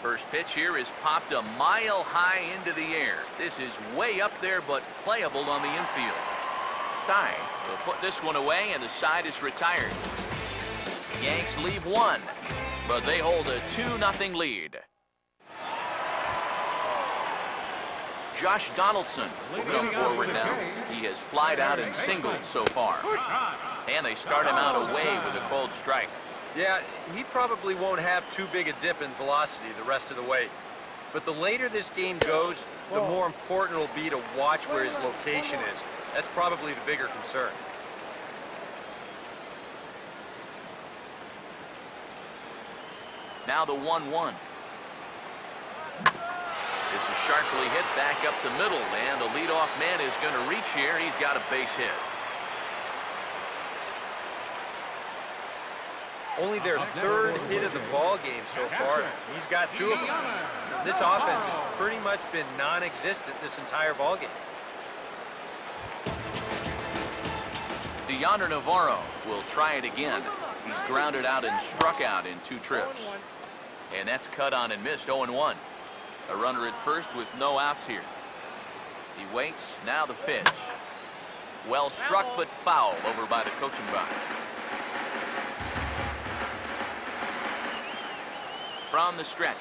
First pitch here is popped a mile high into the air. This is way up there, but playable on the infield. Side will put this one away, and the side is retired. The Yanks leave 1, but they hold a 2-0 lead. Josh Donaldson will come forward now. He has flied out in singles so far. And they start him out away with a cold strike. Yeah, he probably won't have too big a dip in velocity the rest of the way. But the later this game goes, the more important it'll be to watch where his location is. That's probably the bigger concern. Now the 1-1. This is sharply hit back up the middle, and the leadoff man is going to reach here. He's got a base hit. Only their third hit of the ball game so far. He's got 2 of them. This offense has pretty much been non-existent this entire ball game. Yonder Navarro will try it again. He's grounded out and struck out in 2 trips. And that's cut on and missed. 0-1. A runner at first with no outs here. He waits. Now the pitch. Well struck, but foul over by the coaching box. From the stretch.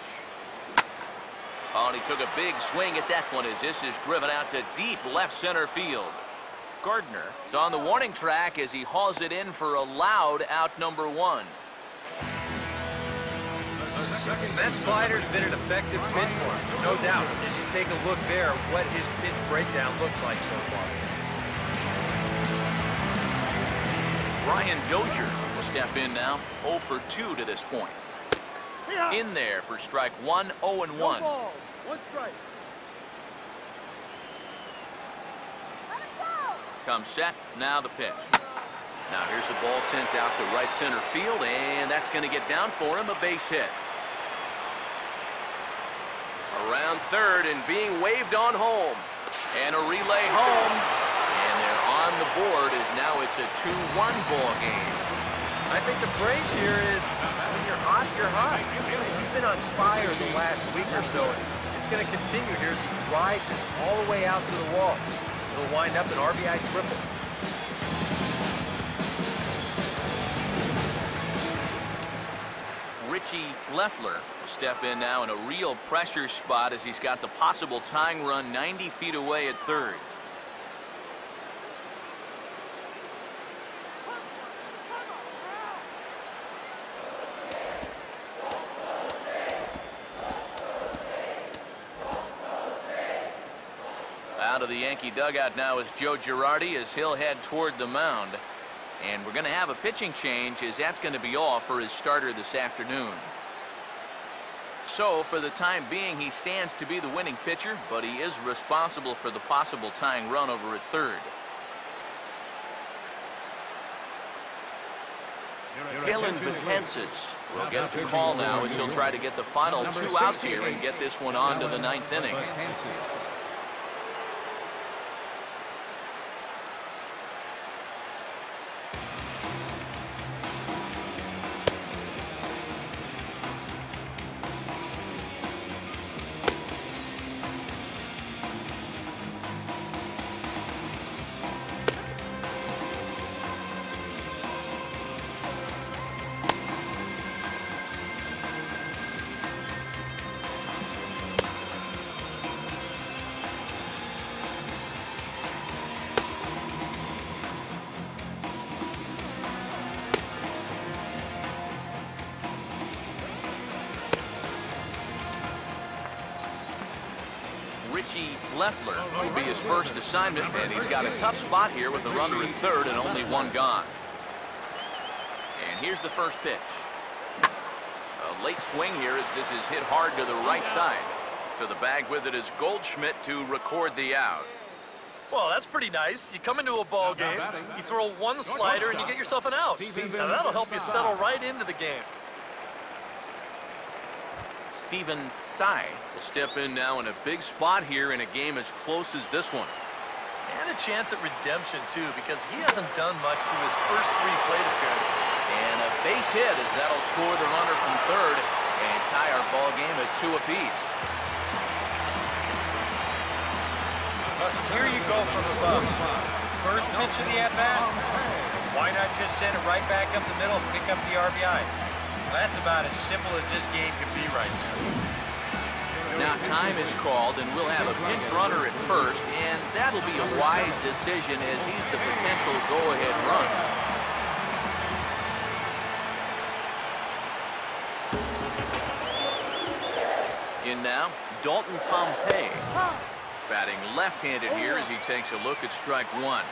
Oh, and he took a big swing at that one as this is driven out to deep left center field. Gardner is on the warning track as he hauls it in for a loud out number 1. That slider's been an effective pitch for him, no doubt. As you take a look there, what his pitch breakdown looks like so far. Brian Dozier will step in now. 0 for 2 to this point. In there for strike 1, 0-1. 1 strike. Comes set, now the pitch. Now here's the ball sent out to right center field, and that's going to get down for him, a base hit. Around third and being waved on home. And a relay home. And they're on the board as now it's a 2-1 ball game. I think the phrase here is, when you're hot, you're hot. He's been on fire the last week or so. It's going to continue here as he drives this all the way out to the wall. It'll wind up an RBI triple. Richie Leffler will step in now in a real pressure spot as he's got the possible tying run 90 feet away at third. Out of the Yankee dugout now is Joe Girardi as he'll head toward the mound. And we're going to have a pitching change as that's going to be all for his starter this afternoon. So for the time being, he stands to be the winning pitcher, but he is responsible for the possible tying run over at third. Dylan Betances will get the call now as he'll try to get the final 2 outs here and get this one on to the 9th inning. Richie Leffler will be his first assignment, and he's got a tough spot here with the runner at third and only one gone. And here's the first pitch. A late swing here as this is hit hard to the right side. To the bag with it is Goldschmidt to record the out. Well, that's pretty nice. You come into a ball game, you throw one slider, and you get yourself an out. Now that'll help you settle right into the game. Stephen Tsai will step in now in a big spot here in a game as close as this one. And a chance at redemption, too, because he hasn't done much through his first 3 plate appearances. And a base hit as that'll score the runner from third and tie our ball game at 2 apiece. Here you go from above. First pitch of the at-bat. Why not just send it right back up the middle and pick up the RBI? That's about as simple as this game can be right now. Now time is called, and we'll have a pinch runner at first, and that'll be a wise decision as he's the potential go-ahead run. In now, Dalton Pompey. Batting left-handed here as he takes a look at strike 1.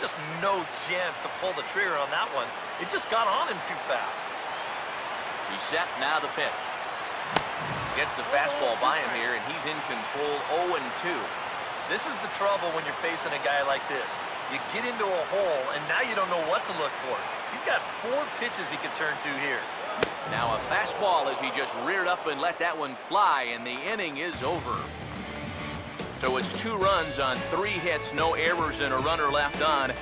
Just no chance to pull the trigger on that one. It just got on him too fast. He's set, now the pitch. Gets the fastball by him here, and he's in control 0-2. This is the trouble when you're facing a guy like this. You get into a hole, and now you don't know what to look for. He's got 4 pitches he could turn to here. Now a fastball as he just reared up and let that one fly, and the inning is over. So it's 2 runs on 3 hits, no errors, and a runner left on.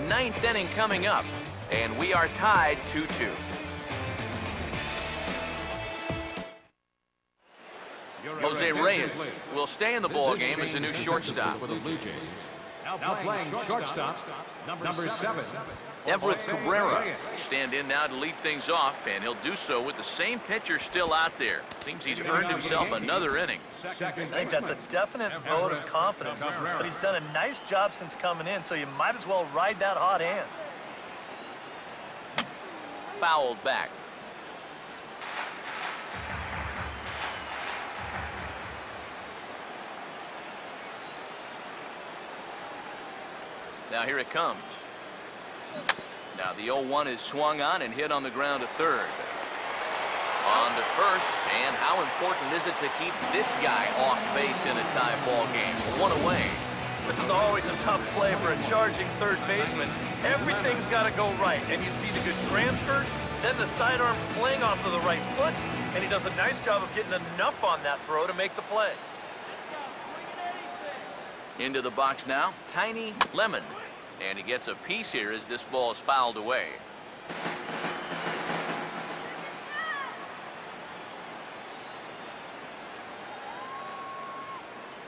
9th inning coming up, and we are tied 2-2. Jose Reyes will stay in the ball game as a new shortstop. Now playing shortstop, number 7. Everett Cabrera will stand in now to lead things off, and he'll do so with the same pitcher still out there. Seems he's earned himself another inning. I think that's a definite vote of confidence, but he's done a nice job since coming in, so you might as well ride that hot hand. Fouled back. Now here it comes. Now the 0-1 is swung on and hit on the ground to third. On to first, and how important is it to keep this guy off base in a tie ball game? 1 away. This is always a tough play for a charging third baseman. Everything's got to go right, and you see the good transfer, then the sidearm fling off of the right foot, and he does a nice job of getting enough on that throw to make the play. Into the box now, Tiny Lemon. And he gets a piece here as this ball is fouled away.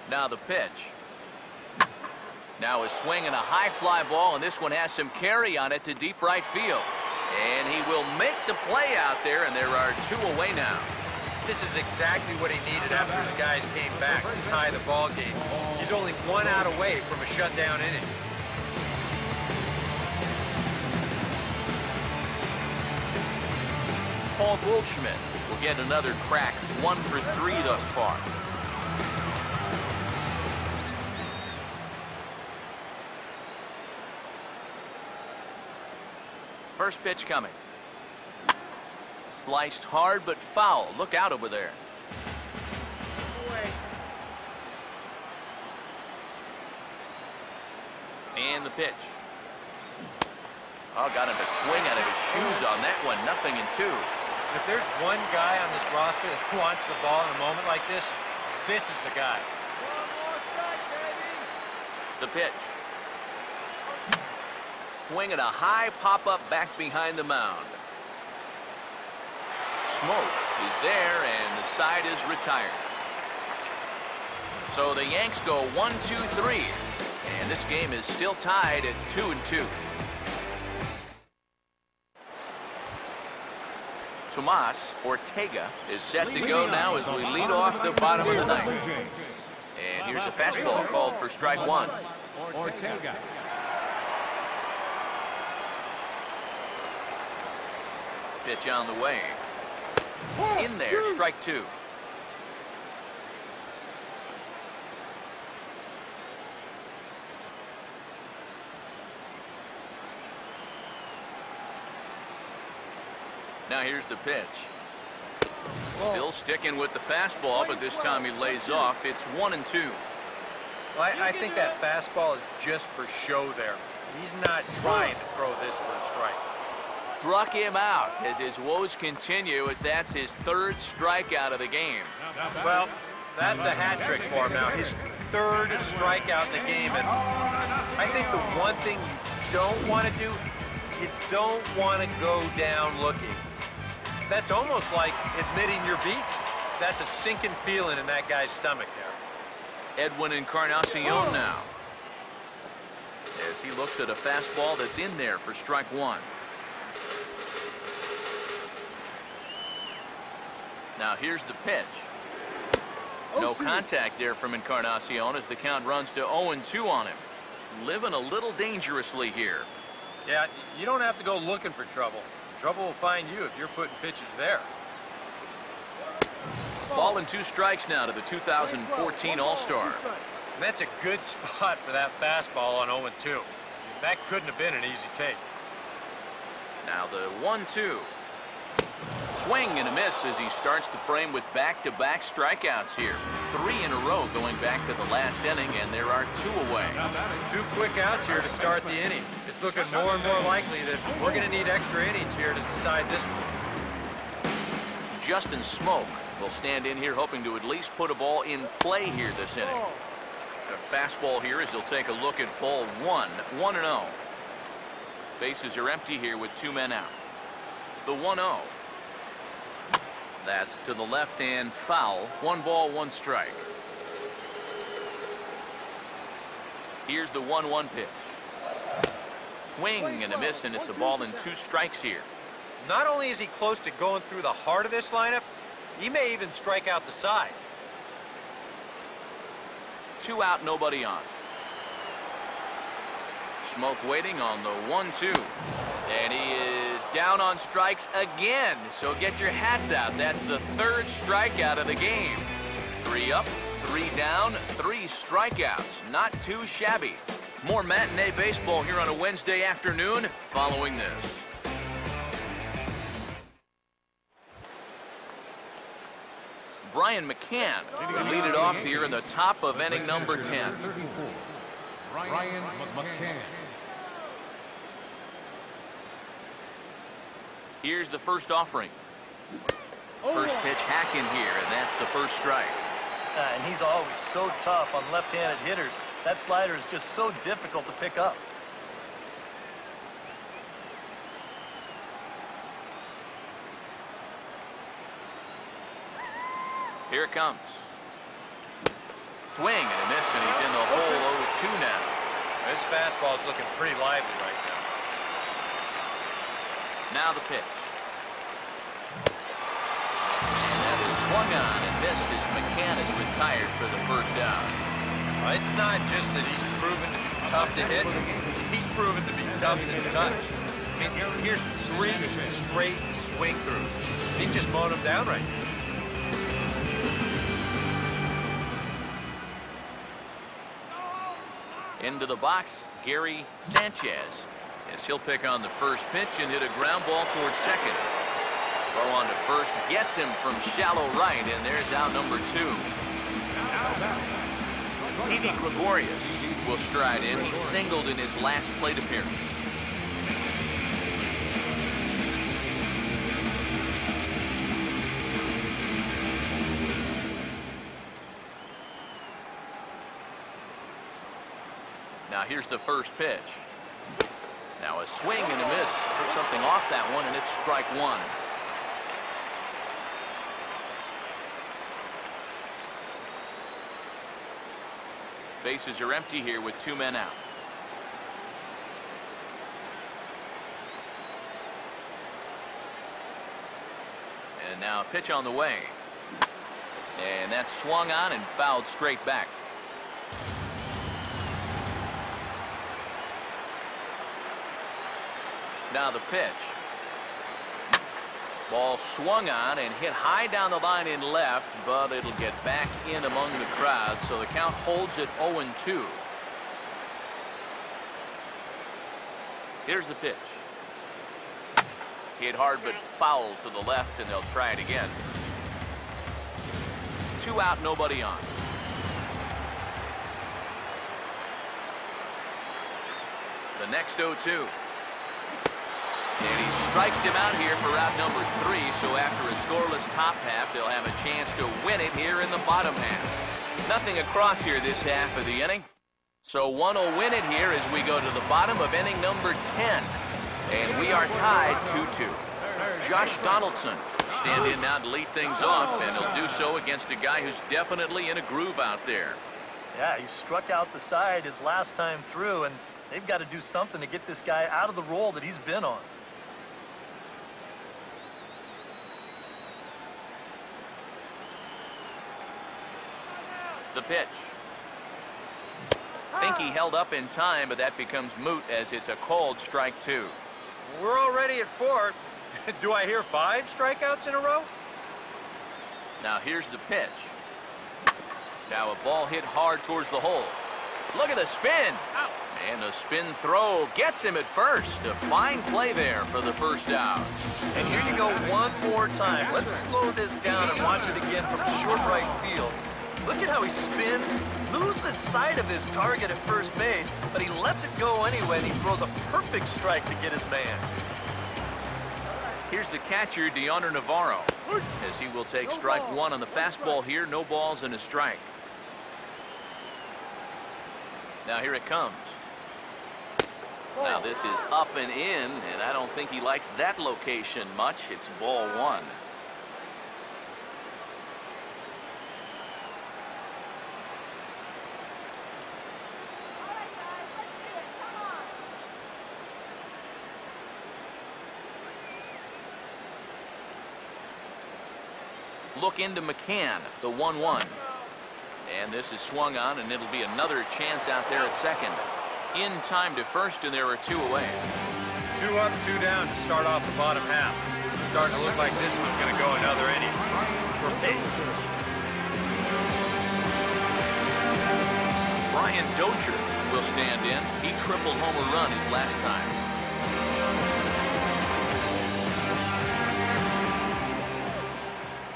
Now the pitch. Now a swing and a high fly ball, and this one has some carry on it to deep right field. And he will make the play out there, and there are 2 away now. This is exactly what he needed after his guys came back to tie the ball game. He's only 1 out away from a shutdown inning. Paul Goldschmidt will get another crack, 1 for 3 thus far. First pitch coming. Sliced hard but foul. Look out over there. And the pitch. Oh, got him to swing out of his shoes on that one. 0-2. If there's one guy on this roster that wants the ball in a moment like this, this is the guy. The pitch. Swing at a high pop-up back behind the mound. Smoke is there, and the side is retired. So the Yanks go 1-2-3, and this game is still tied at 2-2. Tomas Ortega is set to go now as we lead off the bottom of the ninth. And here's a fastball called for strike 1. Ortega. Pitch on the way. In there, strike 2. Now here's the pitch. Still sticking with the fastball, but this time he lays off. It's 1-2. Well, I think that fastball is just for show there. He's not trying to throw this for a strike. Struck him out as his woes continue, as that's his 3rd strikeout of the game. Well, that's a hat trick for him now. His 3rd strikeout in the game. And I think the one thing you don't want to do, you don't want to go down looking. That's almost like admitting you're beat. That's a sinking feeling in that guy's stomach there. Edwin Encarnacion now, as he looks at a fastball that's in there for strike 1. Now here's the pitch. No contact there from Encarnacion as the count runs to 0-2 on him. Living a little dangerously here. Yeah, you don't have to go looking for trouble. Trouble will find you if you're putting pitches there. Ball and 2 strikes now to the 2014 All-Star. And that's a good spot for that fastball on 0-2. That couldn't have been an easy take. Now the 1-2. Swing and a miss as he starts the frame with back-to-back strikeouts here. 3 in a row going back to the last inning, and there are 2 away. 2 quick outs here to start the inning. It's looking more and more likely that we're going to need extra innings here to decide this one. Justin Smoke will stand in here hoping to at least put a ball in play here this inning. A fastball here as he'll take a look at ball 1. 1-0. Bases are empty here with 2 men out. The 1-0. That's to the left and foul. 1 ball, 1 strike. Here's the 1-1 pitch. Swing and a miss, and it's a ball and 2 strikes here. Not only is he close to going through the heart of this lineup, he may even strike out the side. 2 out, nobody on. Smoke waiting on the 1-2. And he is down on strikes again. So get your hats out. That's the 3rd strikeout of the game. 3 up, 3 down, 3 strikeouts. Not too shabby. More matinee baseball here on a Wednesday afternoon following this. Brian McCann will lead it off here in the top of inning number 10. Brian McCann. Here's the first offering. First pitch hacking here, and that's the 1st strike. And he's always so tough on left-handed hitters. That slider is just so difficult to pick up. Here it comes. Swing and a miss, and he's in the hole 0-2 now. This fastball is looking pretty lively right now. Now the pitch. And that is swung on and missed as McCann is retired for the first out. It's not just that he's proven to be tough to hit. He's proven to be tough to touch. I mean, here's 3 straight swing throughs. He just mowed him down right now. Into the box, Gary Sanchez, as he'll pick on the first pitch and hit a ground ball towards second. Throw on to first, gets him from shallow right, and there's out number 2. Didi Gregorius will stride in. He singled in his last plate appearance. Now here's the first pitch. Now a swing and a miss. Took something off that one, and it's strike 1. Bases are empty here with 2 men out. And now a pitch on the way. And that's swung on and fouled straight back. Now the pitch. Ball swung on and hit high down the line in left, but it'll get back in among the crowd, so the count holds at 0-2. Here's the pitch. Hit hard but foul to the left, and they'll try it again. 2 out, nobody on. The next 0-2. And he strikes him out here for out number 3, so after a scoreless top half, they'll have a chance to win it here in the bottom half. Nothing across here this half of the inning. So one will win it here as we go to the bottom of inning number 10. And we are tied 2-2. Josh Donaldson stand in now to lead things off, and he'll do so against a guy who's definitely in a groove out there. Yeah, he struck out the side his last time through, and they've got to do something to get this guy out of the role that he's been on. The pitch. Think he held up in time, but that becomes moot as it's a called strike 2. We're already at 4. Do I hear 5 strikeouts in a row? Now here's the pitch. Now a ball hit hard towards the hole. Look at the spin. And the spin throw gets him at first. A fine play there for the first out. And here you go one more time. Let's slow this down and watch it again from short right field. Look at how he spins, loses sight of his target at first base, but he lets it go anyway, and he throws a perfect strike to get his man. Here's the catcher, DeAndre Navarro, as he will take strike 1 on the fastball here. No balls and a strike. Now here it comes. Now this is up and in, and I don't think he likes that location much. It's ball 1. Look into McCann, the 1-1. And this is swung on, and it'll be another chance out there at second. In time to first, and there are 2 away. 2 up, 2 down to start off the bottom half. Starting to look like this one's going to go another inning. Brian Dozier will stand in. He tripled home a run his last time.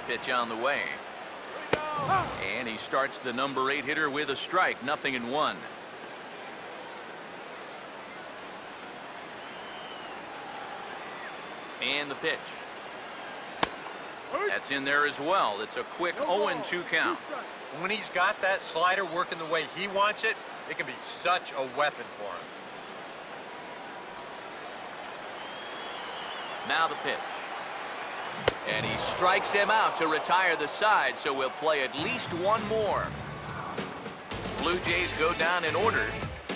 Pitch on the way. And he starts the number 8 hitter with a strike. 0-1. And the pitch. That's in there as well. It's a quick 0-2 count. When he's got that slider working the way he wants it, It can be such a weapon for him. Now the pitch. And he strikes him out to retire the side, so we'll play at least one more. Blue Jays go down in order.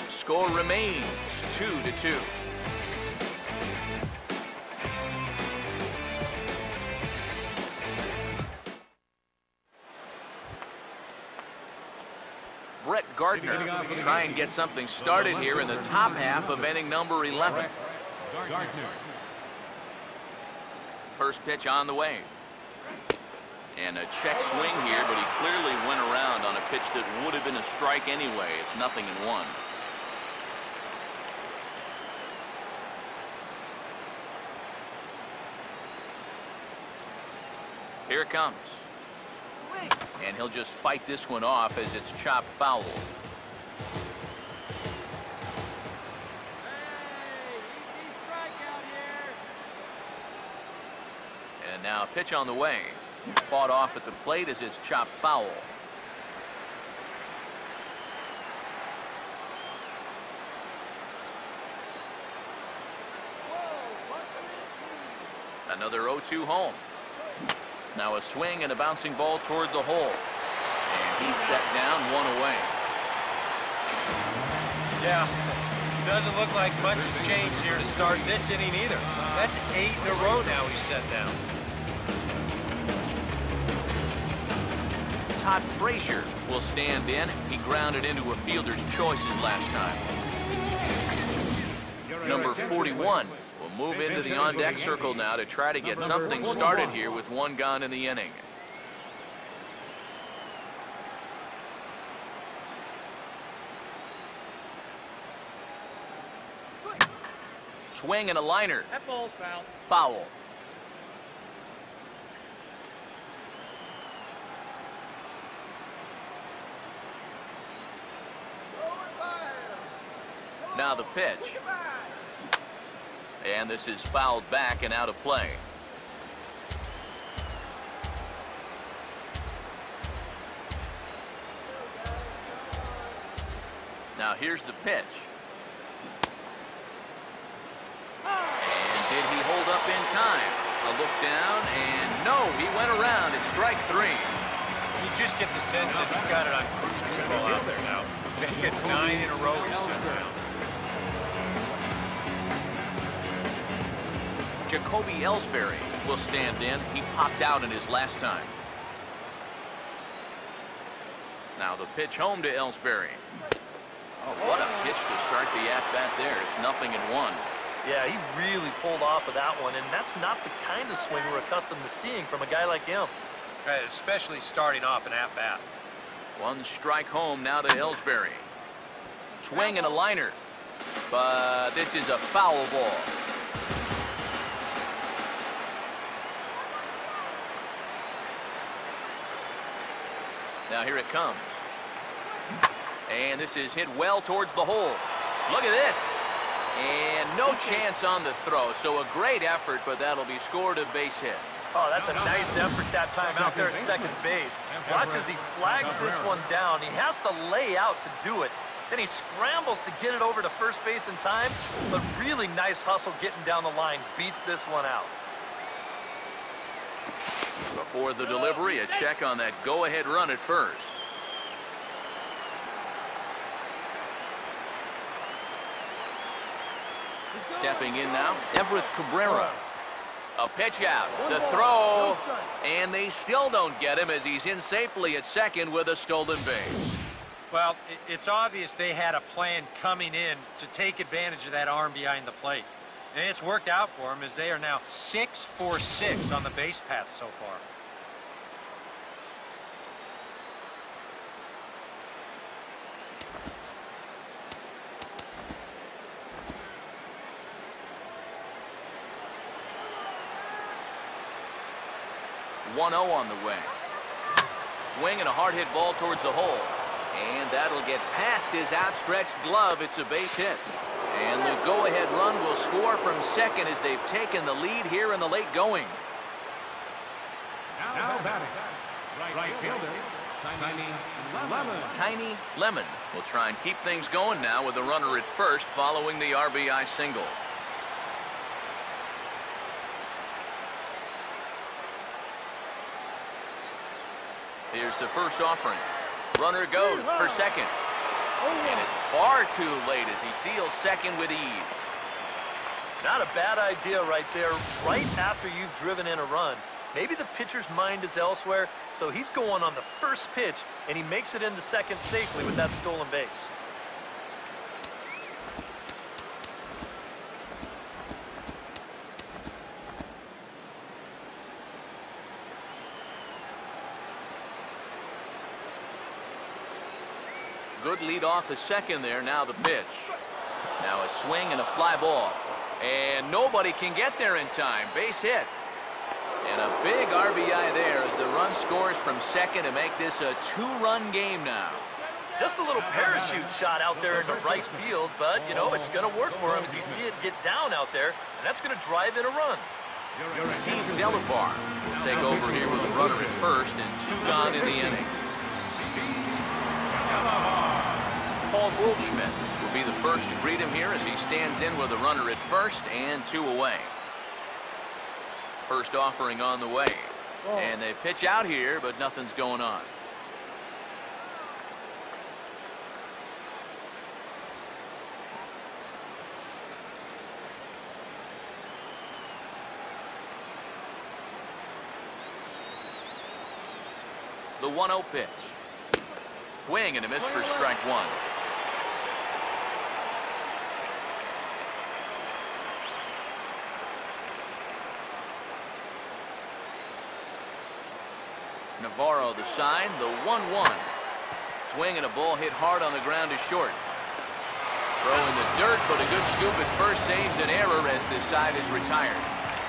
Score remains 2-2. Brett Gardner try and get something started here in the top half of inning number 11. First pitch on the way. And a check swing here, but he clearly went around on a pitch that would have been a strike anyway. It's 0-1. Here it comes. And he'll just fight this one off as it's chopped foul. And now a pitch on the way. Fought off at the plate as it's chopped foul. Another 0-2 home. Now a swing and a bouncing ball toward the hole. And he's set down, one away. Yeah, doesn't look like much has changed here to start this inning either. That's 8 in a row now he's set down. Todd Frazier will stand in. He grounded into a fielder's choices last time. Number 41 will move into the on-deck circle now to try to get something started here with one gone in the inning. Swing and a liner. That ball's foul. Foul. Now the pitch. And this is fouled back and out of play. Now here's the pitch. And did he hold up in time? A look down, and no, he went around. It's strike 3. You just get the sense that he's got it on cruise control out there now. Make it 9 in a row he's sitting down. Jacoby Ellsbury will stand in. He popped out in his last time. Now the pitch home to Ellsbury. Oh, what a pitch to start the at-bat there. It's 0-1. Yeah, he really pulled off of that one, and that's not the kind of swing we're accustomed to seeing from a guy like him. Right, especially starting off an at-bat. One strike home now to Ellsbury. Swing and a liner. But this is a foul ball. Now here it comes. And this is hit well towards the hole. Look at this. And no chance on the throw. So a great effort, but that'll be scored a base hit. Oh, that's a nice effort that time out there at second base. Watch as he flags this one down. He has to lay out to do it. Then he scrambles to get it over to first base in time. But really nice hustle getting down the line. Beats this one out. Before the delivery, a check on that go-ahead run at first. Stepping in now, Everett Cabrera. A pitch out, the throw, and they still don't get him as he's in safely at second with a stolen base. Well, it's obvious they had a plan coming in to take advantage of that arm behind the plate. And it's worked out for them as they are now 6 for 6 on the base path so far. One 0 on the way. Swing and a hard hit ball towards the hole. And that'll get past his outstretched glove. It's a base hit. And the go-ahead run will score from second as they've taken the lead here in the late going. Now batting, right fielder, Tiny Lemon will try and keep things going now with a runner at first following the RBI single. Here's the first offering. Runner goes for second. And it's far too late as he steals second with ease. Not a bad idea right there, right after you've driven in a run. Maybe the pitcher's mind is elsewhere, so he's going on the first pitch, and he makes it into second safely with that stolen base. Good lead off the second there. Now the pitch. Now a swing and a fly ball. And nobody can get there in time. Base hit. And a big RBI there as the run scores from second to make this a two-run game now. Just a little parachute shot out there into right field, but, you know, it's going to work for him as you see it get down out there, and that's going to drive in a run. Steve Delabar will take over here with a runner at first and two gone in the inning. Paul Goldschmidt will be the first to greet him here as he stands in with a runner at first and two away. First offering on the way. And they pitch out here, but nothing's going on. The 1-0 pitch. Swing and a miss for strike one. Navarro the sign, the 1-1. Swing and a ball hit hard on the ground to short. Throw in the dirt, but a good scoop at first saves an error as this side is retired.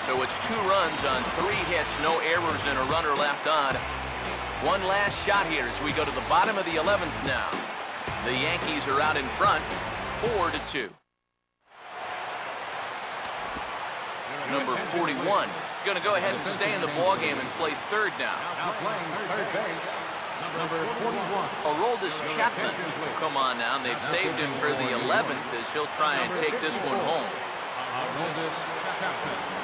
So it's 2 runs on 3 hits, no errors and a runner left on. One last shot here as we go to the bottom of the 11th now. The Yankees are out in front, 4-2. Number 41 is going to go ahead and stay in the ballgame and play third now. Now playing third base, number 41. Aroldis Chapman will come on now, and they've saved him for the 11th as he'll try and take this one home. Aroldis Chapman.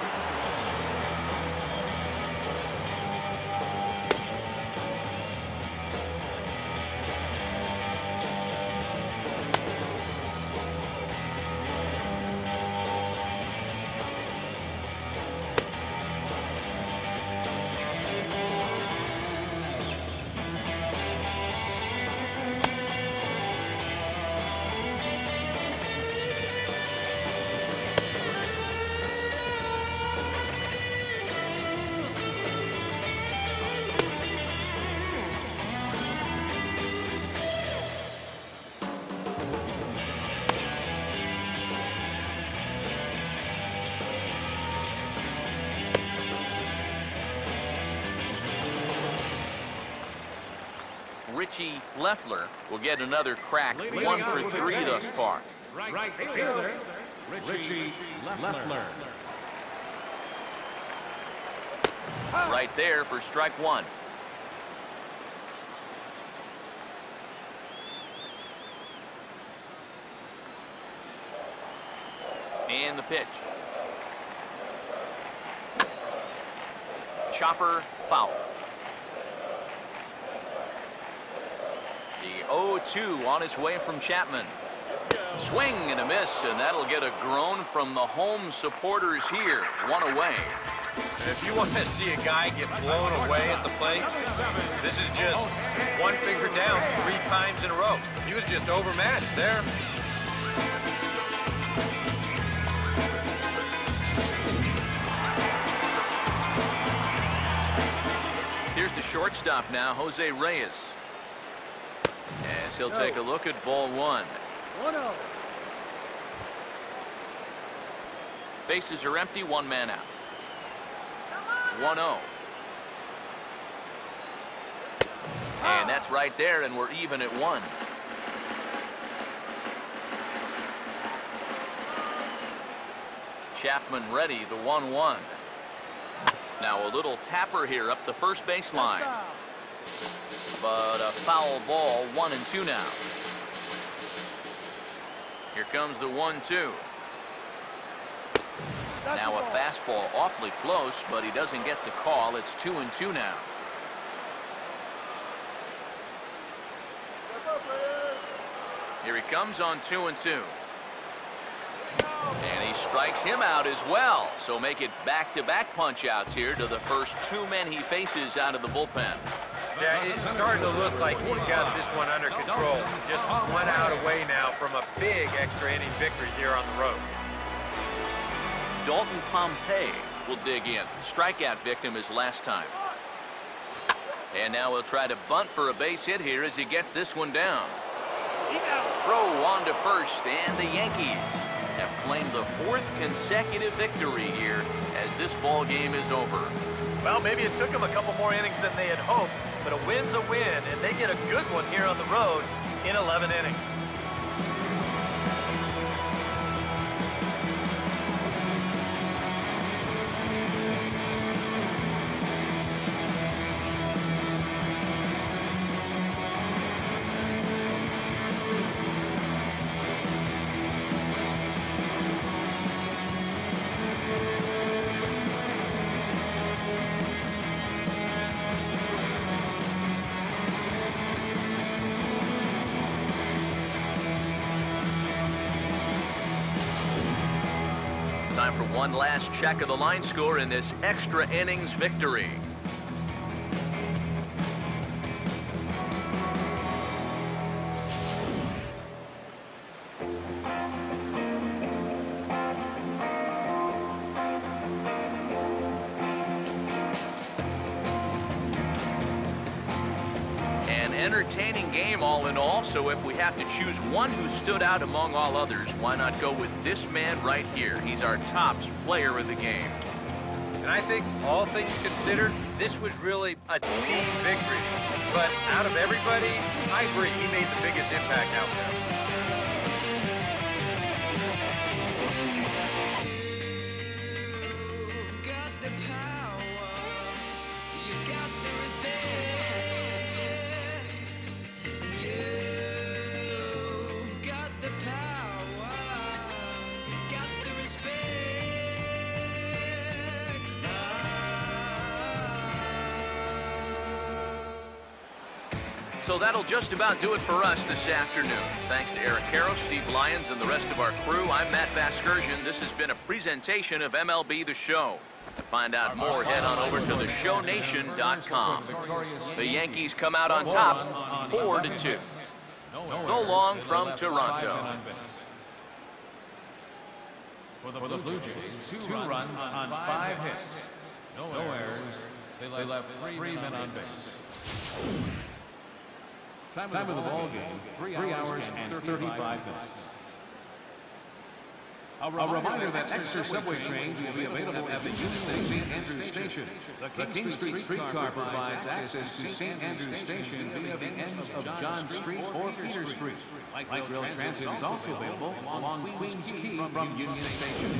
Richie Leffler will get another crack, 1 for 3 thus far. Right fielder, Richie Leffler. Right there for strike 1. And the pitch. Chopper foul. The 0-2 on its way from Chapman. Swing and a miss, and that'll get a groan from the home supporters here. 1 away. And if you want to see a guy get blown away at the plate, this is just one finger down 3 times in a row. He was just overmatched there. Here's the shortstop now, Jose Reyes. As he'll take a look at ball 1. 1-0. Bases are empty, 1 man out. 1-0. And that's right there, and we're even at 1. Chapman ready, the 1-1. Now a little tapper here up the first baseline. but a foul ball, 1-2 now. Here comes the 1-2. Now a fastball awfully close, but he doesn't get the call. It's 2-2 now. Here he comes on 2-2. And he strikes him out as well. So make it back-to-back punch-outs here to the first two men he faces out of the bullpen. Yeah, it's starting to look like he's got this one under control. Just 1 out away now from a big extra inning victory here on the road. Dalton Pompey will dig in. Strikeout victim his last time. And now he'll try to bunt for a base hit here as he gets this one down. Throw on to first, and the Yankees have claimed the 4th consecutive victory here as this ball game is over. Well, maybe it took them a couple more innings than they had hoped, but a win's a win, and they get a good one here on the road in 11 innings. Time for one last check of the line score in this extra innings victory. An entertaining game all in all, so if we have to choose one who stood out among all others, why not go with this man right here? He's our top player of the game. And I think, all things considered, this was really a team victory. But out of everybody, I agree, he made the biggest impact out there. You've got the power, you've got the respect, you've got the power, you've got the respect. So that'll just about do it for us this afternoon. Thanks to Eric Caro, Steve Lyons, and the rest of our crew. I'm Matt Vasgersian. This has been a presentation of MLB The Show. To find out more, head on over to theshownation.com. The Yankees come out on top, 4-2. So long from Toronto. For the Blue Jays, 2 runs on 5 hits. No errors. They left 3 men on base. Time of the ball game, 3 hours and 35 minutes. A reminder that extra subway trains will be available at the Union St. Andrews Station. The King Street streetcar provides access to St. Andrews Station via the ends of John Street or Peter Street. Light rail transit is also available along Queens Quay from Union Station.